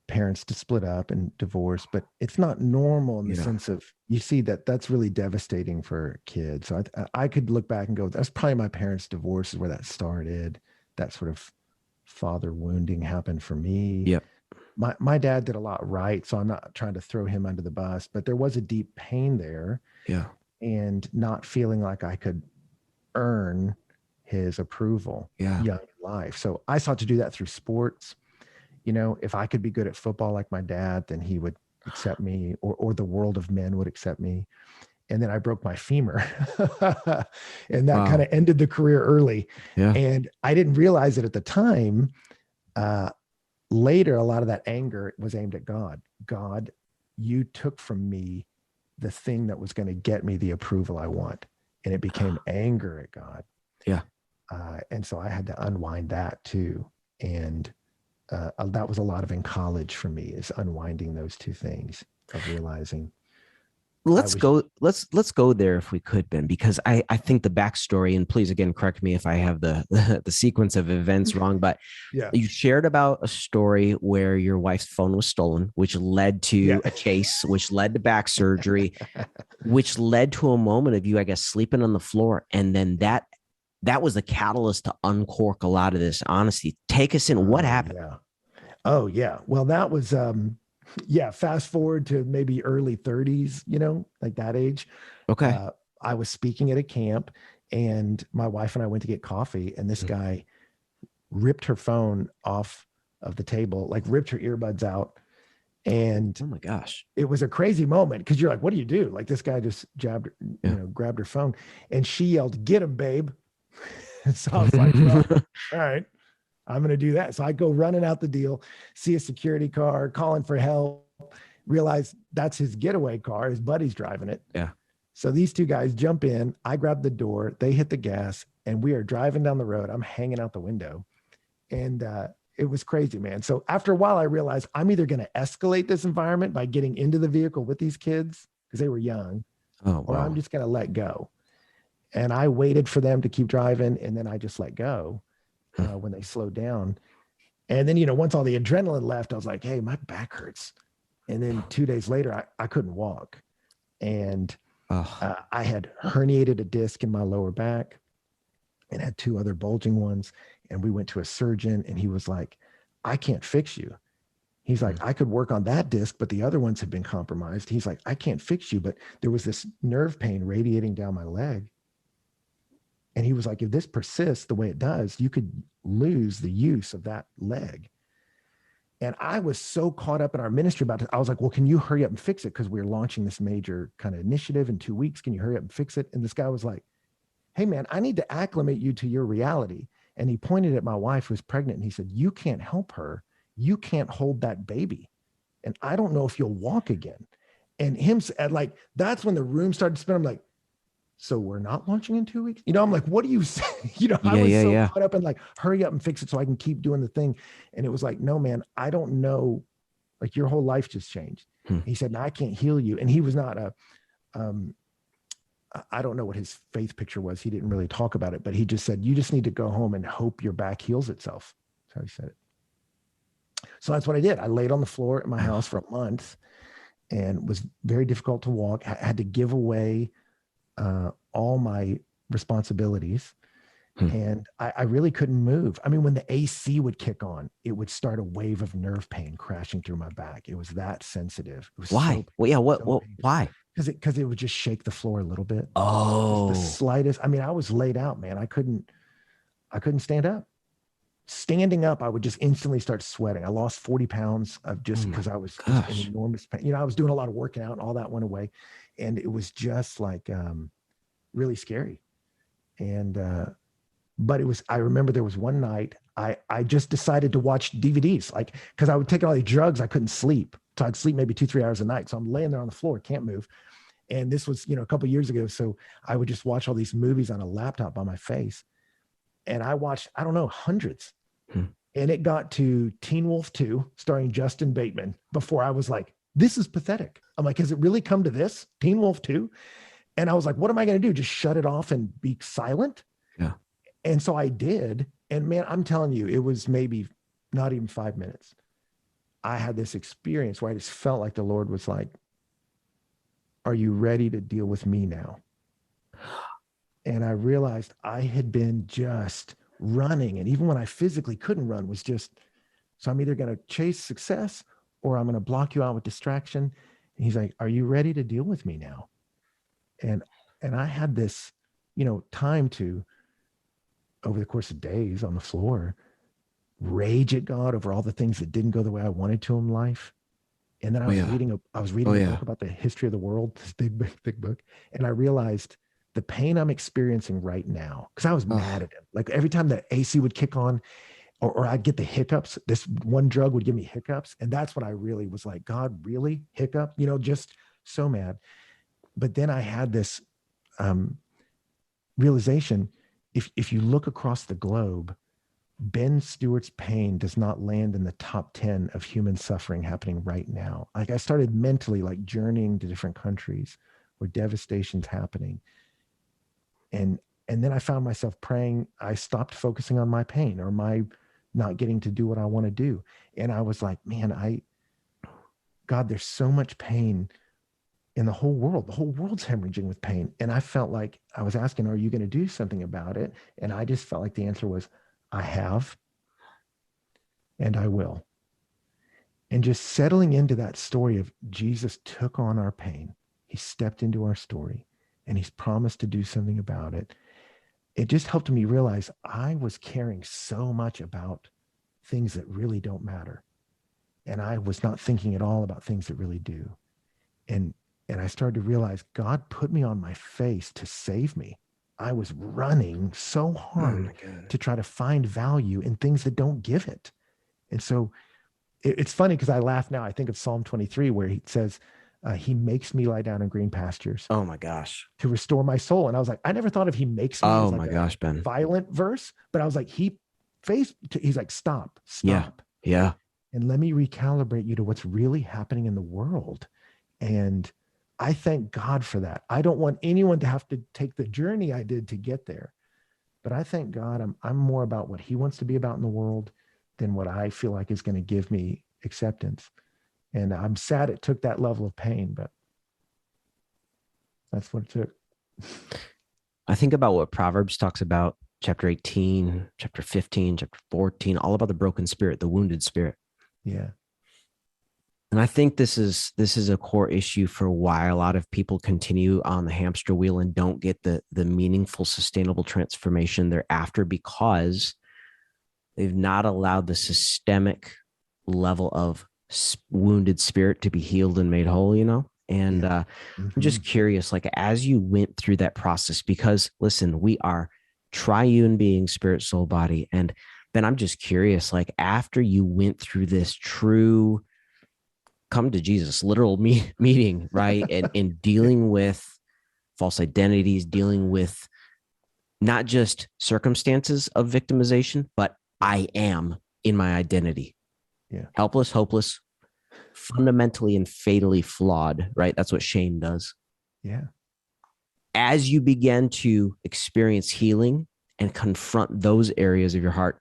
parents to split up and divorce, but it's not normal in the sense of, you see that that's really devastating for kids. So I could look back and go, that's probably my parents' divorce is where that started. That sort of father wounding happened for me. Yep. My dad did a lot right, so I'm not trying to throw him under the bus, but there was a deep pain there. Yeah. And not feeling like I could earn his approval young in life. So I sought to do that through sports. You know, if I could be good at football like my dad, then he would accept me, or the world of men would accept me. And then I broke my femur and that kind of ended the career early. Yeah. And I didn't realize it at the time. Later, a lot of that anger was aimed at God. God, you took from me the thing that was going to get me the approval I want. And it became anger at God. Yeah. And so I had to unwind that too. And that was a lot of in college for me, is unwinding those two things of realizing. Let's go there if we could, Ben, because I think the backstory, and please again correct me if I have the sequence of events wrong, but you shared about a story where your wife's phone was stolen, which led to a chase, which led to back surgery, which led to a moment of you, I guess, sleeping on the floor, and then that was the catalyst to uncork a lot of this honesty. Take us in. What happened? Oh yeah. Well, that was fast forward to maybe early 30s, you know, like that age. Okay. I was speaking at a camp and my wife and I went to get coffee, and this guy ripped her phone off of the table, like ripped her earbuds out. And oh my gosh, it was a crazy moment, because you're like, what do you do? Like, this guy just grabbed her phone, and she yelled, "Get him, babe." So I was like, well, all right, I'm going to do that. So I go running out the deal, see a security car, calling for help, realize that's his getaway car. His buddy's driving it. Yeah. So these two guys jump in, I grab the door, they hit the gas, and we are driving down the road. I'm hanging out the window, and it was crazy, man. So after a while, I realized I'm either going to escalate this environment by getting into the vehicle with these kids, because they were young, or I'm just going to let go. And I waited for them to keep driving, and then I just let go when they slowed down. And then, you know, once all the adrenaline left, I was like, hey, my back hurts. And then 2 days later, I couldn't walk. And I had herniated a disc in my lower back and had 2 other bulging ones. And we went to a surgeon, and he was like, I can't fix you. He's like, I could work on that disc, but the other ones have been compromised. He's like, I can't fix you. But there was this nerve pain radiating down my leg. And he was like, if this persists the way it does, you could lose the use of that leg. And I was so caught up in our ministry about it. I was like, well, can you hurry up and fix it? Because we're launching this major kind of initiative in 2 weeks. Can you hurry up and fix it? And this guy was like, hey, man, I need to acclimate you to your reality. And he pointed at my wife who was pregnant, and he said, you can't help her. You can't hold that baby. And I don't know if you'll walk again. And him, like, that's when the room started spinning. I'm like, so we're not launching in 2 weeks? You know, I'm like, what do you say? You know, I was so caught up in like, hurry up and fix it so I can keep doing the thing. And it was like, no, man, I don't know. Like, your whole life just changed. He said, no, I can't heal you. And he was not I don't know what his faith picture was. He didn't really talk about it, but he just said, you just need to go home and hope your back heals itself. That's how he said it. So that's what I did. I laid on the floor at my house for a month and was very difficult to walk. I had to give away all my responsibilities. And I really couldn't move. I mean, when the AC would kick on, it would start a wave of nerve pain crashing through my back. It was that sensitive. It was Why? Well, yeah. What? Why? Because it would just shake the floor a little bit. Oh, Just the slightest. I mean, I was laid out, man. I couldn't stand up. Standing up, I would just instantly start sweating. I lost 40 pounds of just because I was in enormous pain. You know, I was doing a lot of working out and all that went away. And it was just like really scary. And but I remember there was one night I just decided to watch DVDs, like, because I would take all these drugs, I couldn't sleep. So I'd sleep maybe 2-3 hours a night. So I'm laying there on the floor, can't move. And this was, a couple of years ago. So I would just watch all these movies on a laptop on my face. And I watched, I don't know, hundreds. And it got to Teen Wolf 2, starring Justin Bateman, before I was like, this is pathetic. I'm like, has it really come to this? Teen Wolf 2? And I was like, what am I going to do? Just shut it off and be silent? Yeah. And so I did. And man, I'm telling you, it was maybe not even 5 minutes. I had this experience where I just felt like the Lord was like, are you ready to deal with me now? And I realized I had been just running. And even when I physically couldn't run, was just, so I'm either going to chase success or I'm going to block you out with distraction. And he's like, are you ready to deal with me now? And I had this, time to, over the course of days on the floor, rage at God over all the things that didn't go the way I wanted to in life. And then I was reading a book about the history of the world, this big book. And I realized the pain I'm experiencing right now, because I was mad at him. Like every time the AC would kick on or I'd get the hiccups, this one drug would give me hiccups. And that's when I really was like, God, really? Hiccup? Just so mad. But then I had this realization, if you look across the globe, Ben Stuart's pain does not land in the top 10 of human suffering happening right now. Like I started mentally like journeying to different countries where devastation's happening. And then I found myself praying. I stopped focusing on my pain or my not getting to do what I want to do. And I was like, man, God, there's so much pain in the whole world. The whole world's hemorrhaging with pain. And I felt like I was asking, are you going to do something about it? And I just felt like the answer was, I have, and I will. And just settling into that story of Jesus took on our pain. He stepped into our story and he's promised to do something about it. It just helped me realize I was caring so much about things that really don't matter. And I was not thinking at all about things that really do. And I started to realize God put me on my face to save me. I was running so hard to try to find value in things that don't give it. And so it's funny because I laugh now. I think of Psalm 23 where he says, he makes me lie down in green pastures. Oh my gosh. To restore my soul. And I was like, I never thought of he makes me as like Ben. Violent verse, but I was like, he's like, stop. Yeah. And let me recalibrate you to what's really happening in the world. And I thank God for that. I don't want anyone to have to take the journey I did to get there. But I thank God I'm more about what he wants to be about in the world than what I feel like is going to give me acceptance. And I'm sad it took that level of pain, but that's what it took. I think about what Proverbs talks about, chapter 18, chapter 15, chapter 14, all about the broken spirit, the wounded spirit. Yeah. And I think this is a core issue for why a lot of people continue on the hamster wheel and don't get the meaningful, sustainable transformation they're after, because they've not allowed the systemic level of wounded spirit to be healed and made whole, And I'm just curious, like, as you went through that process, because listen, we are triune being, spirit, soul, body. And Ben, I'm just curious, like, after you went through this true come to Jesus, literal meeting, right? And dealing with false identities, dealing with not just circumstances of victimization, but I am in my identity. Yeah. Helpless, hopeless, fundamentally and fatally flawed, right? That's what shame does. Yeah. As you begin to experience healing and confront those areas of your heart,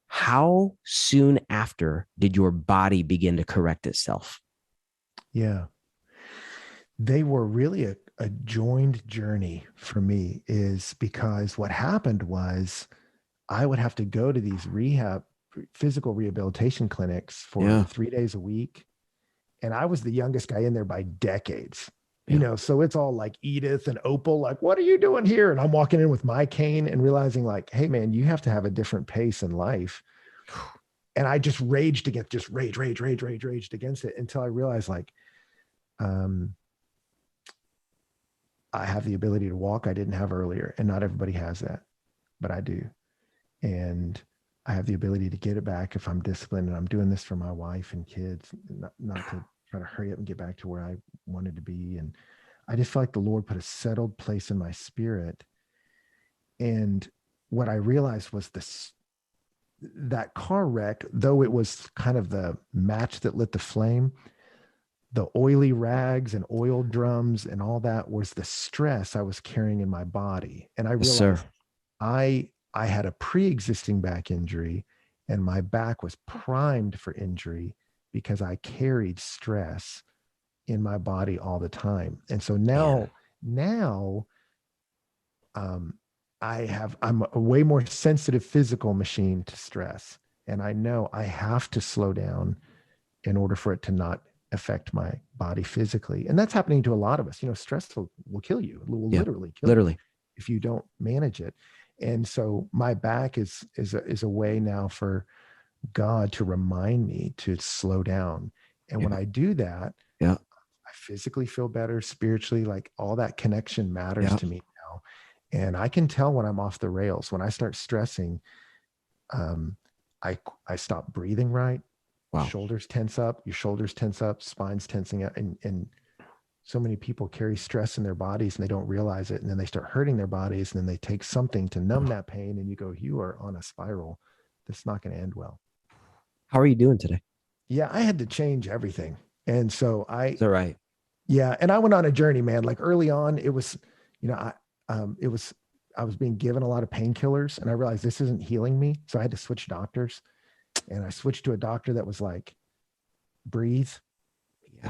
how soon after did your body begin to correct itself? Yeah. They were really a joined journey for me, is because what happened was I would have to go to these physical rehabilitation clinics for 3 days a week. And I was the youngest guy in there by decades, so it's all like Edith and Opal, like, what are you doing here? And I'm walking in with my cane and realizing like, hey man, you have to have a different pace in life. And I just raged against, raged against it until I realized like, I have the ability to walk I didn't have earlier. And not everybody has that, but I do. And I have the ability to get it back if I'm disciplined, and I'm doing this for my wife and kids, not to try to hurry up and get back to where I wanted to be. And I just felt like the Lord put a settled place in my spirit. And what I realized was that car wreck, though it was kind of the match that lit the flame, the oily rags and oil drums and all that was the stress I was carrying in my body. And I realized I had a pre-existing back injury, and my back was primed for injury because I carried stress in my body all the time. And so now I'm a way more sensitive physical machine to stress. And I know I have to slow down in order for it to not affect my body physically. And that's happening to a lot of us. Stress will kill you. It will literally kill you if you don't manage it. And so my back is a way now for God to remind me to slow down. And when I do that, I physically feel better, spiritually, like all that connection matters to me now. And I can tell when I'm off the rails. When I start stressing, I stop breathing right. Wow. Shoulders tense up, your shoulders tense up, spine's tensing up. And so many people carry stress in their bodies and they don't realize it. And then they start hurting their bodies, and then they take something to numb that pain. And you go, you are on a spiral that's not going to end well. How are you doing today? Yeah, I had to change everything. And so Is that right? Yeah. And I went on a journey, man. Like early on, it was, I was being given a lot of painkillers, and I realized this isn't healing me. So I had to switch doctors, and I switched to a doctor that was like, breathe,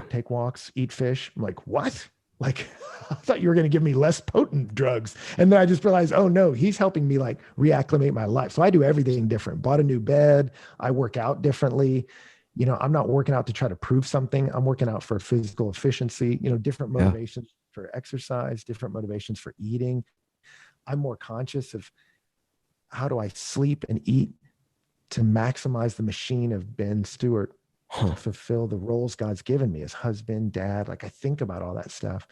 take walks, eat fish. I'm like, what? Like, I thought you were going to give me less potent drugs. And then I just realized, oh no, he's helping me like reacclimate my life. So I do everything different. Bought a new bed. I work out differently. I'm not working out to try to prove something. I'm working out for physical efficiency, different motivations for exercise, different motivations for eating. I'm more conscious of how do I sleep and eat to maximize the machine of Ben Stuart to fulfill the roles God's given me as husband, dad. Like I think about all that stuff.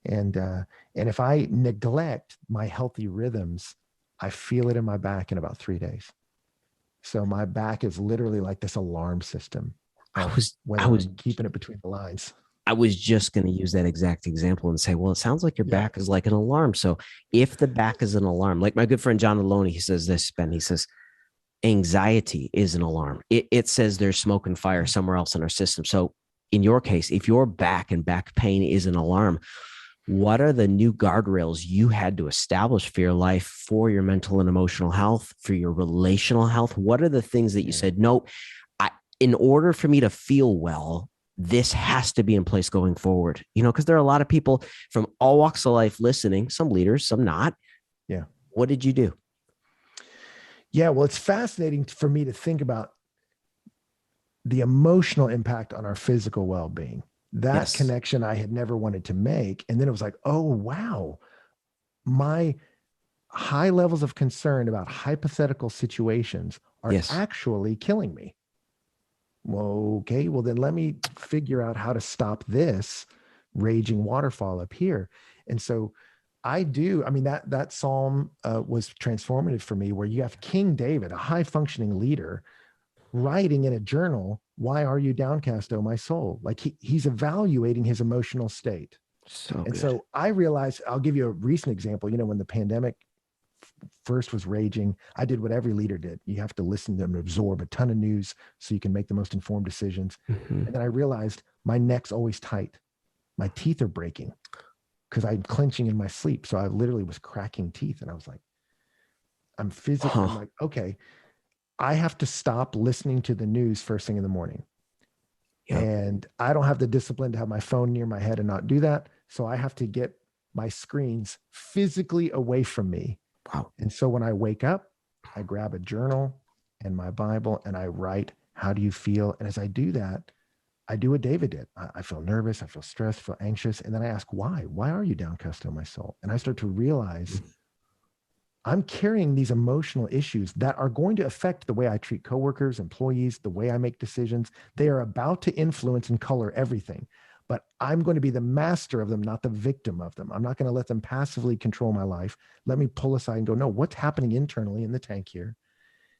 And if I neglect my healthy rhythms, I feel it in my back in about 3 days. So my back is literally like this alarm system. I was keeping it between the lines. I was just going to use that exact example and say, well, it sounds like your back is like an alarm. So if the back is an alarm, like my good friend John Maloney, he says this, Ben, he says, anxiety is an alarm. It says there's smoke and fire somewhere else in our system. So in your case, if your back and back pain is an alarm, what are the new guardrails you had to establish for your life, for your mental and emotional health, for your relational health? What are the things that you said, no, in order for me to feel well, this has to be in place going forward, because there are a lot of people from all walks of life listening, some leaders, some not. Yeah. What did you do? Yeah. Well, it's fascinating for me to think about the emotional impact on our physical well-being. That connection I had never wanted to make. And then it was like, oh, wow, my high levels of concern about hypothetical situations are actually killing me. Well, okay, well then let me figure out how to stop this raging waterfall up here. And so that Psalm was transformative for me, where you have King David, a high functioning leader, writing in a journal, why are you downcast, oh my soul? Like he's evaluating his emotional state. So I realized, I'll give you a recent example, when the pandemic first was raging. I did what every leader did. You have to listen to them, absorb a ton of news so you can make the most informed decisions. And then I realized my neck's always tight. My teeth are breaking because I'm clenching in my sleep. So I literally was cracking teeth. And I was like, I'm like, okay, I have to stop listening to the news first thing in the morning. Yep. And I don't have the discipline to have my phone near my head and not do that. So I have to get my screens physically away from me. Wow. And so when I wake up, I grab a journal and my Bible and I write, how do you feel? And as I do that, I do what David did. I feel nervous, I feel stressed, feel anxious. And then I ask, why? Why are you downcast, O my soul? And I start to realize I'm carrying these emotional issues that are going to affect the way I treat coworkers, employees, the way I make decisions. They are about to influence and color everything, but I'm going to be the master of them, not the victim of them. I'm not going to let them passively control my life. Let me pull aside and go, no, what's happening internally in the tank here?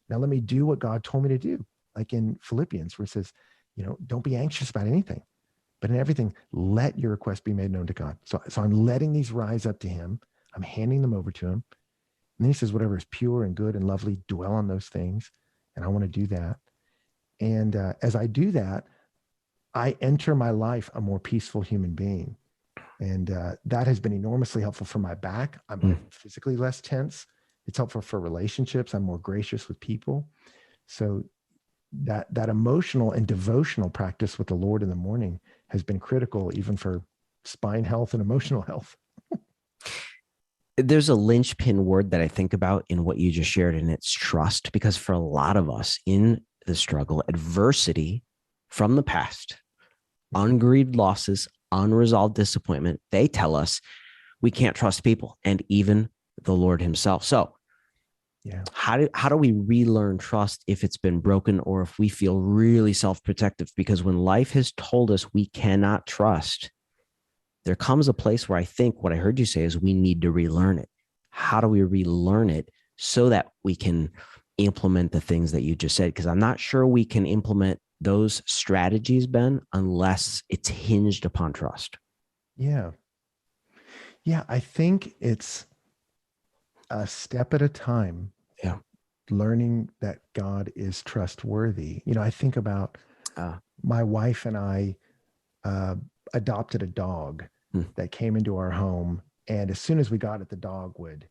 Now let me do what God told me to do. Like in Philippians, where it says, don't be anxious about anything, but in everything, let your request be made known to God. So I'm letting these rise up to him. I'm handing them over to him. And then he says, whatever is pure and good and lovely, dwell on those things. And I want to do that. And as I do that, I enter my life a more peaceful human being. And that has been enormously helpful for my back. I'm physically less tense. It's helpful for relationships. I'm more gracious with people. So that emotional and devotional practice with the Lord in the morning has been critical, even for spine health and emotional health. There's a linchpin word that I think about in what you just shared, and it's trust. Because for a lot of us in the struggle, adversity from the past, ungrieved losses, unresolved disappointment, they tell us we can't trust people and even the Lord himself. So how do we relearn trust if it's been broken, or if we feel really self-protective? Because when life has told us we cannot trust, there comes a place where I think what I heard you say is we need to relearn it. How do we relearn it so that we can implement the things that you just said? Because I'm not sure we can implement those strategies, Ben, unless it's hinged upon trust. Yeah. I think it's a step at a time. Yeah. Learning that God is trustworthy. I think about my wife and I adopted a dog that came into our home. And as soon as we got it, the dog would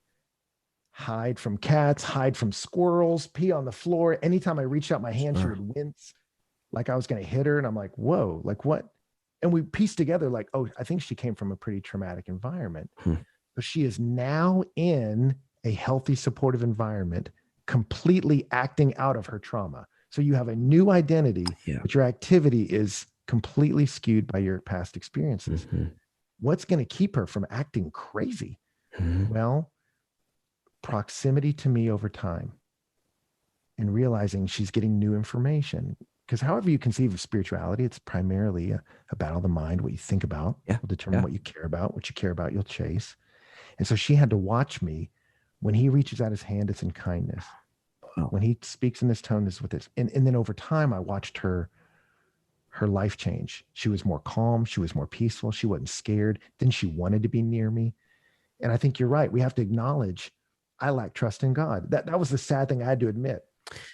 hide from cats, hide from squirrels, pee on the floor. Anytime I reached out my hand, she would wince like I was going to hit her. And I'm like, whoa, like what? And we pieced together like, oh, I think she came from a pretty traumatic environment. But she is now in a healthy, supportive environment, completely acting out of her trauma. So you have a new identity, but your activity is completely skewed by your past experiences. What's going to keep her from acting crazy? Well, proximity to me over time and realizing she's getting new information. Because however you conceive of spirituality, it's primarily a battle of the mind. What you think about will determine what you care about. What you care about, you'll chase. And so she had to watch me. When he reaches out his hand, it's in kindness. When he speaks in this tone, this is with this. And then over time, I watched her life change. She was more calm. She was more peaceful. She wasn't scared. Then she wanted to be near me. And I think you're right. We have to acknowledge I lack trust in God. That was the sad thing I had to admit.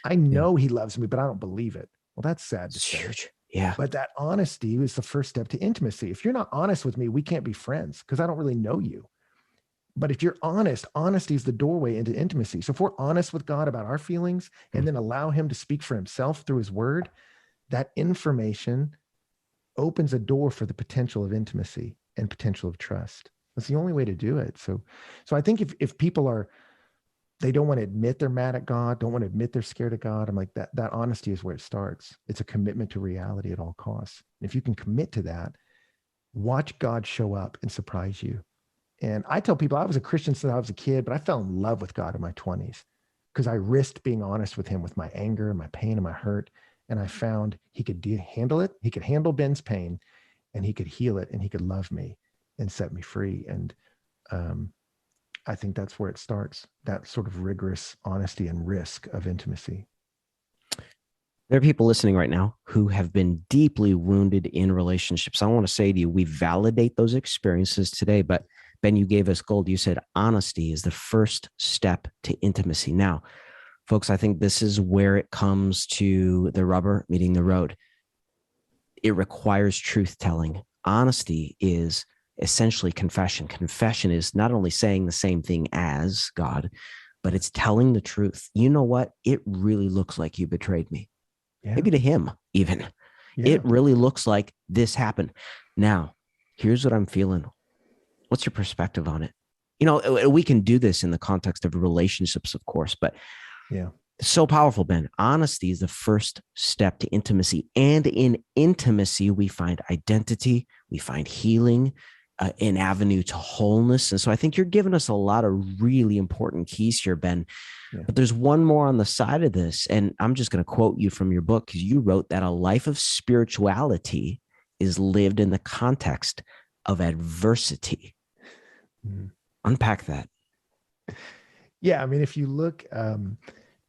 I know he loves me, but I don't believe it. Well, that's sad to say. Huge. Yeah. But that honesty is the first step to intimacy. If you're not honest with me, we can't be friends because I don't really know you. But if you're honest, honesty is the doorway into intimacy. So if we're honest with God about our feelings and then allow him to speak for himself through his word, that information opens a door for the potential of intimacy and potential of trust. That's the only way to do it. So I think if people they don't want to admit they're mad at God, don't want to admit they're scared of God, I'm like, that honesty is where it starts. It's a commitment to reality at all costs. And if you can commit to that, watch God show up and surprise you. And I tell people I was a Christian since I was a kid, but I fell in love with God in my 20s because I risked being honest with him with my anger and my pain and my hurt. And I found he could handle it. He could handle Ben's pain and he could heal it and he could love me and set me free. And I think that's where it starts, that sort of rigorous honesty and risk of intimacy. There are people listening right now who have been deeply wounded in relationships. I want to say to you, we validate those experiences today, but Ben, you gave us gold. You said honesty is the first step to intimacy. Now, folks, I think this is where it comes to the rubber meeting the road. It requires truth telling. Honesty is essentially confession. Confession is not only saying the same thing as God, but it's telling the truth. You know what? It really looks like you betrayed me. Yeah. Maybe to him, even. Yeah. It really looks like this happened. Now, here's what I'm feeling. What's your perspective on it? You know, we can do this in the context of relationships, of course, but yeah, it's so powerful, Ben. Honesty is the first step to intimacy. And in intimacy, we find identity, we find healing, an avenue to wholeness. And so I think you're giving us a lot of really important keys here, Ben. Yeah. But there's one more on the side of this. And I'm just going to quote you from your book, because you wrote that a life of spirituality is lived in the context of adversity. Mm-hmm. Unpack that. Yeah. I mean, if you look,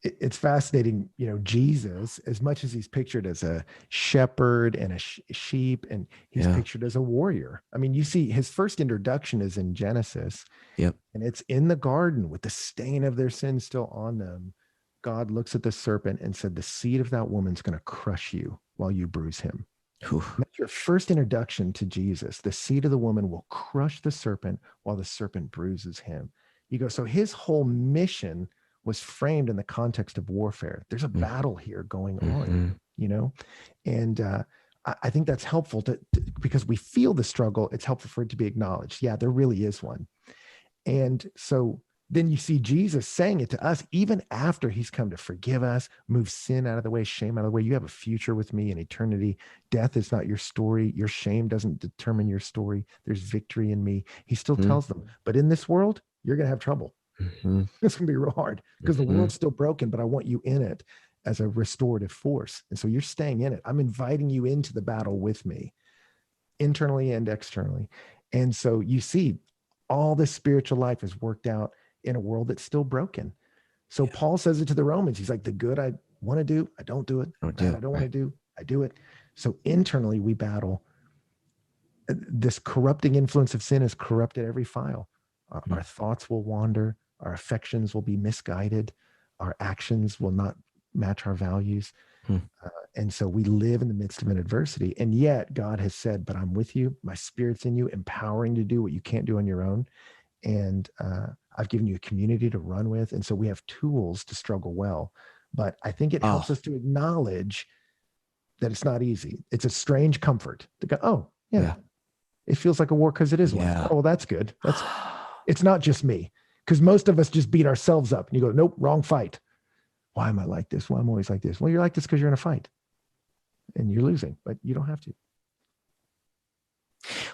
it's fascinating, you know, Jesus, as much as he's pictured as a shepherd and a sheep, and he's pictured as a warrior. I mean, you see his first introduction is in Genesis. Yep. And it's in the garden with the stain of their sin still on them. God looks at the serpent and said, the seed of that woman's going to crush you while you bruise him. That's your first introduction to Jesus. The seed of the woman will crush the serpent while the serpent bruises him. You go, so his whole mission was framed in the context of warfare. There's a battle here going on, you know? And I think that's helpful to because we feel the struggle. It's helpful for it to be acknowledged. Yeah, there really is one. And so then you see Jesus saying it to us, even after he's come to forgive us, move sin out of the way, shame out of the way. You have a future with me in eternity. Death is not your story. Your shame doesn't determine your story. There's victory in me. He still tells them, but in this world, you're going to have trouble. It's going to be real hard because the world's still broken, but I want you in it as a restorative force. And so you're staying in it. I'm inviting you into the battle with me, internally and externally. And so you see all this spiritual life is worked out in a world that's still broken. So Paul says it to the Romans. He's like, the good I want to do, I don't do it. I don't want to do, I do it. So internally we battle. This corrupting influence of sin has corrupted every file. Our thoughts will wander. Our affections will be misguided. Our actions will not match our values. And so we live in the midst of an adversity. And yet God has said, but I'm with you. My spirit's in you, empowering you to do what you can't do on your own. And I've given you a community to run with. And so we have tools to struggle well. But I think it helps us to acknowledge that it's not easy. It's a strange comfort to go, oh, yeah. It feels like a war because it is one. Oh, well, that's good. It's not just me. Because most of us just beat ourselves up. And you go, nope, wrong fight. Why am I like this? Why am I always like this? Well, you're like this because you're in a fight. And you're losing, but you don't have to.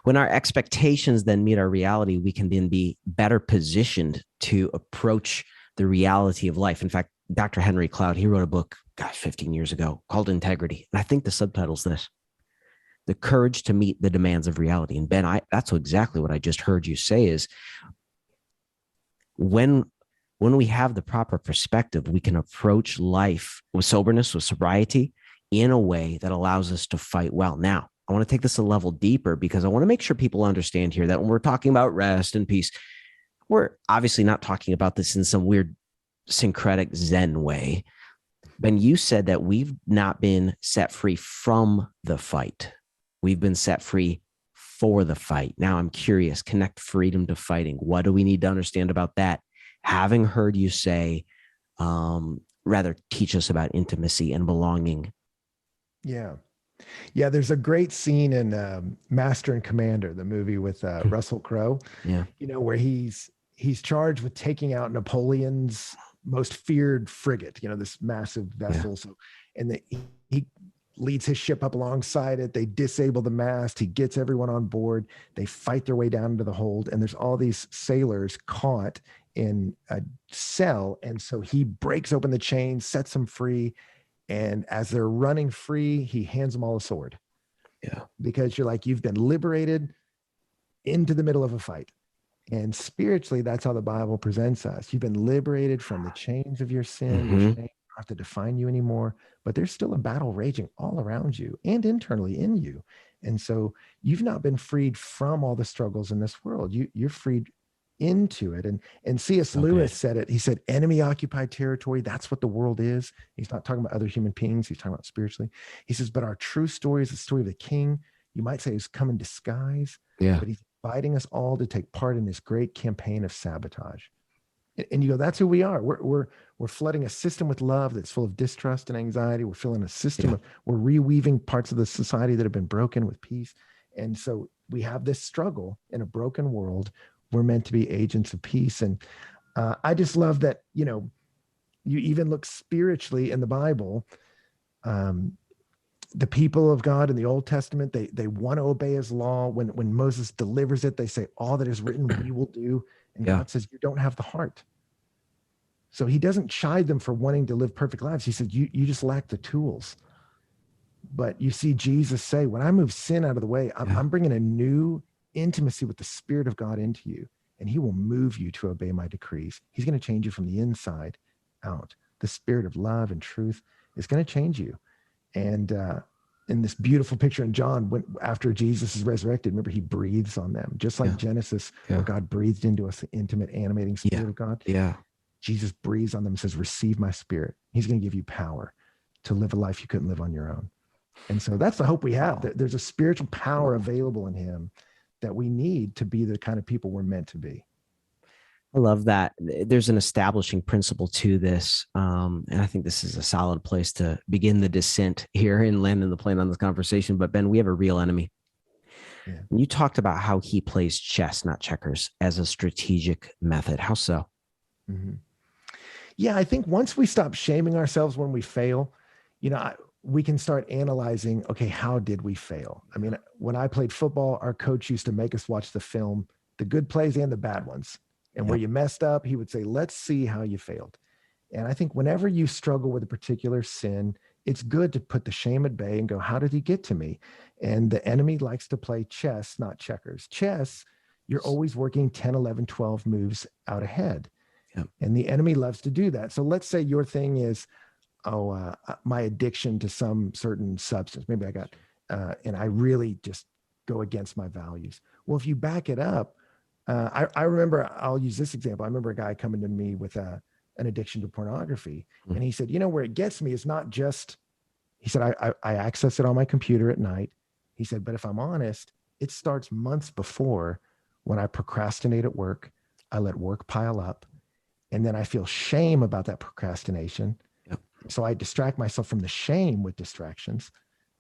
When our expectations then meet our reality, we can then be better positioned to approach the reality of life. In fact, Dr. Henry Cloud, he wrote a book, 15 years ago called Integrity. And I think the subtitle's this: The Courage to Meet the Demands of Reality. And Ben, that's exactly what I just heard you say is when we have the proper perspective, we can approach life with soberness, with sobriety, in a way that allows us to fight well. Now, I want to take this a level deeper because I want to make sure people understand here that when we're talking about rest and peace, we're obviously not talking about this in some weird syncretic Zen way. Ben, you said that we've not been set free from the fight. We've been set free for the fight. Now I'm curious, connect freedom to fighting. What do we need to understand about that? Having heard you say, rather teach us about intimacy and belonging. Yeah. Yeah. There's a great scene in Master and Commander, the movie with Russell Crowe, you know, where he's charged with taking out Napoleon's most feared frigate, you know, this massive vessel. So, and he leads his ship up alongside it. They disable the mast. He gets everyone on board. They fight their way down into the hold. And there's all these sailors caught in a cell. And so he breaks open the chains, sets them free. And as they're running free, he hands them all a sword. Yeah. Because you're like, you've been liberated into the middle of a fight. And spiritually, that's how the Bible presents us. You've been liberated from the chains of your sin, your shame, have to define you anymore, but there's still a battle raging all around you and internally in you. And so you've not been freed from all the struggles in this world. You're freed into it. And C.S. Lewis said it. He said, enemy occupied territory. That's what the world is. He's not talking about other human beings. He's talking about spiritually. He says, but our true story is the story of the king. You might say he's come in disguise, but he's inviting us all to take part in this great campaign of sabotage. And you go, that's who we are. We're flooding a system with love that's full of distrust and anxiety. We're filling a system we're reweaving parts of the society that have been broken with peace. And so we have this struggle in a broken world. We're meant to be agents of peace. And I just love that, you even look spiritually in the Bible. The people of God in the Old Testament, they want to obey his law. When Moses delivers it, they say, all that is written, we will do. And God says, you don't have the heart. So he doesn't chide them for wanting to live perfect lives. He said, you just lack the tools. But you see Jesus say, when I move sin out of the way, I'm bringing a new intimacy with the Spirit of God into you, and he will move you to obey my decrees. He's going to change you from the inside out. The Spirit of love and truth is going to change you. And in this beautiful picture in John, after Jesus is resurrected, remember, he breathes on them, just like Genesis, where God breathed into us the intimate, animating Spirit of God. Jesus breathes on them and says, receive my Spirit. He's going to give you power to live a life you couldn't live on your own. And so that's the hope we have. There's a spiritual power available in him that we need to be the kind of people we're meant to be. I love that. There's an establishing principle to this. And I think this is a solid place to begin the descent here and landing the plane on this conversation. But Ben, we have a real enemy. And you talked about how he plays chess, not checkers, as a strategic method. How so? Yeah, I think once we stop shaming ourselves when we fail, we can start analyzing, okay, how did we fail? I mean, when I played football, our coach used to make us watch the film, the good plays and the bad ones. And where you messed up, he would say, let's see how you failed. And I think whenever you struggle with a particular sin, it's good to put the shame at bay and go, how did he get to me? And the enemy likes to play chess, not checkers. Chess, you're always working 10, 11, 12 moves out ahead. And the enemy loves to do that. So let's say your thing is, my addiction to some certain substance. Maybe I got, and I really just go against my values. Well, if you back it up, I remember, I'll use this example. I remember a guy coming to me with an addiction to pornography. And he said, where it gets me is not just, he said, I access it on my computer at night. He said, but if I'm honest, it starts months before, when I procrastinate at work. I let work pile up, and then I feel shame about that procrastination. So I distract myself from the shame with distractions.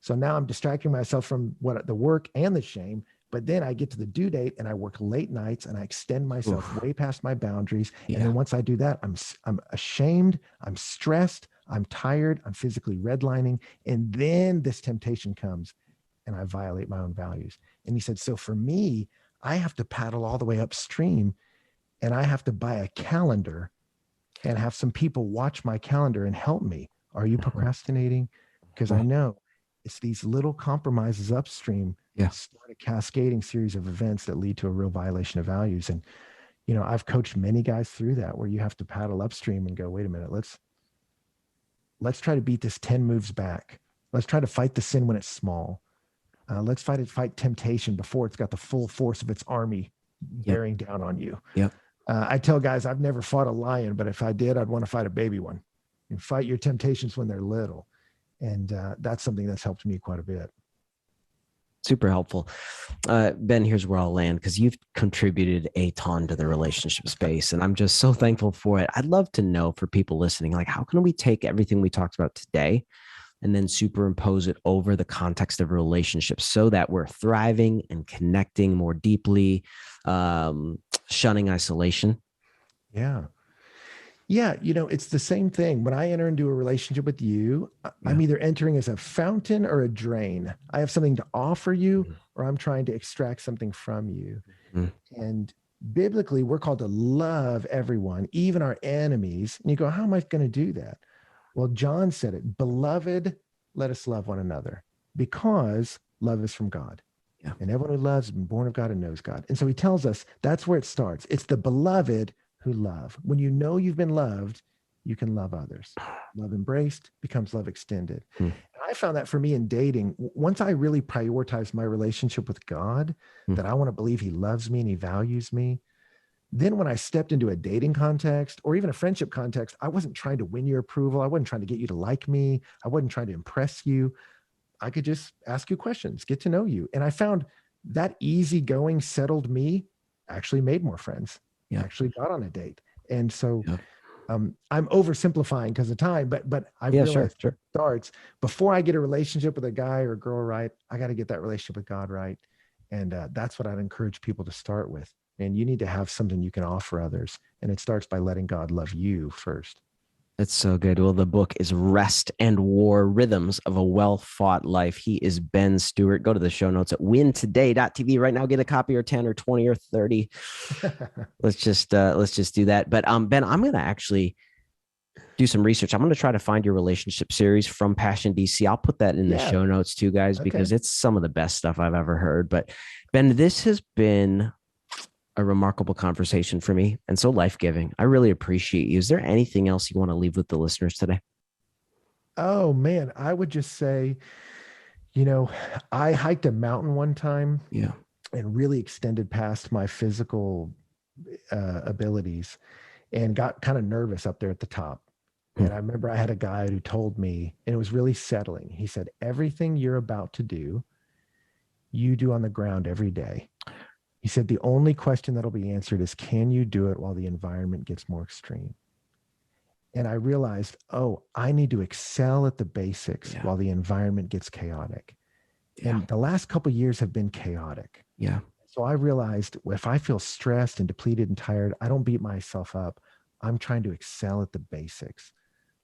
So now I'm distracting myself from the work and the shame, but then I get to the due date and I work late nights and I extend myself way past my boundaries. And then once I do that, I'm ashamed, I'm stressed, I'm tired, I'm physically redlining. And then this temptation comes and I violate my own values. And he said, so for me, I have to paddle all the way upstream, and I have to buy a calendar and have some people watch my calendar and help me. Are you procrastinating? Because I know it's these little compromises upstream start a cascading series of events that lead to a real violation of values. And, I've coached many guys through that, where you have to paddle upstream and go, wait a minute, let's try to beat this 10 moves back. Let's try to fight the sin when it's small. Let's fight temptation before it's got the full force of its army bearing down on you. I tell guys, I've never fought a lion, but if I did, I'd want to fight a baby one. And fight your temptations when they're little. And that's something that's helped me quite a bit. Super helpful. Ben, here's where I'll land, because you've contributed a ton to the relationship space, and I'm just so thankful for it. I'd love to know, for people listening, like, how can we take everything we talked about today and then superimpose it over the context of relationships so that we're thriving and connecting more deeply, shunning isolation? Yeah, it's the same thing. When I enter into a relationship with you, I'm either entering as a fountain or a drain. I have something to offer you, or I'm trying to extract something from you. And biblically, we're called to love everyone, even our enemies. And you go, how am I going to do that? Well, John said it, beloved, let us love one another, because love is from God. And everyone who loves has been born of God and knows God. And so he tells us that's where it starts. It's the beloved who love. When you know you've been loved, you can love others. Love embraced becomes love extended. Hmm. And I found that for me in dating, once I really prioritized my relationship with God, that I want to believe he loves me and he values me, then when I stepped into a dating context or even a friendship context, I wasn't trying to win your approval. I wasn't trying to get you to like me. I wasn't trying to impress you. I could just ask you questions, get to know you. And I found that easygoing, settled me actually made more friends, actually got on a date. And so I'm oversimplifying because of time, but I realized it starts before I get a relationship with a guy or a girl right. I got to get that relationship with God right. And that's what I'd encourage people to start with. And you need to have something you can offer others. And it starts by letting God love you first. That's so good. Well, the book is Rest and War, Rhythms of a Well-Fought Life. He is Ben Stuart. Go to the show notes at wintoday.tv right now. Get a copy or 10 or 20 or 30. Let's just do that. But Ben, I'm going to actually do some research. I'm going to try to find your relationship series from Passion DC. I'll put that in the show notes too, guys, because it's some of the best stuff I've ever heard. But Ben, this has been a remarkable conversation for me and so life-giving. I really appreciate you. Is there anything else you want to leave with the listeners today? Oh man, I would just say, I hiked a mountain one time and really extended past my physical abilities and got kind of nervous up there at the top. And I remember I had a guy who told me, and it was really settling. He said, everything you're about to do, you do on the ground every day. He said, the only question that'll be answered is, can you do it while the environment gets more extreme? And I realized, I need to excel at the basics while the environment gets chaotic. And the last couple of years have been chaotic. So I realized if I feel stressed and depleted and tired, I don't beat myself up. I'm trying to excel at the basics.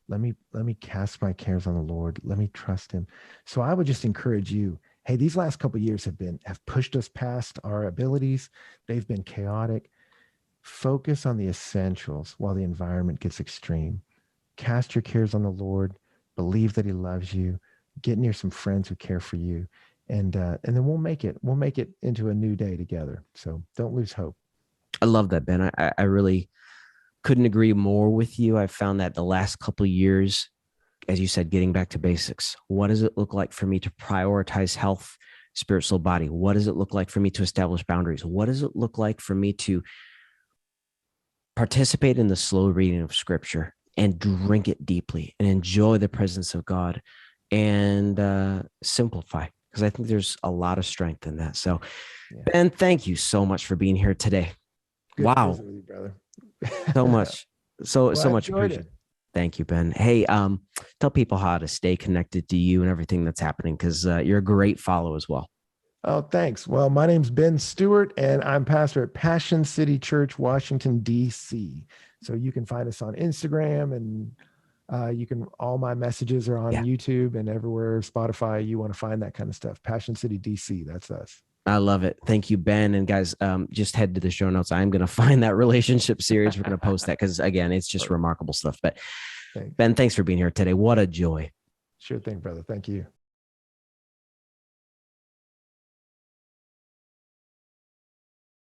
Let me cast my cares on the Lord. Let me trust him. So I would just encourage you, hey, these last couple of years have pushed us past our abilities. They've been chaotic. Focus on the essentials while the environment gets extreme. Cast your cares on the Lord. Believe that he loves you. Get near some friends who care for you. And then we'll make it into a new day together. So don't lose hope. I love that, Ben. I really couldn't agree more with you. I found that the last couple of years, as you said, getting back to basics. What does it look like for me to prioritize health, spirit, soul, body? What does it look like for me to establish boundaries? What does it look like for me to participate in the slow reading of scripture and drink it deeply and enjoy the presence of God and simplify? Because I think there's a lot of strength in that. So, Ben, thank you so much for being here today. Good wow. with you, brother. So much. So much appreciated. It. Thank you, Ben. Hey, tell people how to stay connected to you and everything that's happening, because you're a great follow as well. Oh, thanks. Well, my name's Ben Stuart, and I'm pastor at Passion City Church, Washington, D.C. So you can find us on Instagram, and all my messages are on YouTube and everywhere, Spotify. You want to find that kind of stuff. Passion City, D.C. That's us. I love it. Thank you, Ben. And guys, just head to the show notes. I'm going to find that relationship series. We're going to post that because, again, it's just remarkable stuff. But Ben, thanks for being here today. What a joy. Sure thing, brother. Thank you.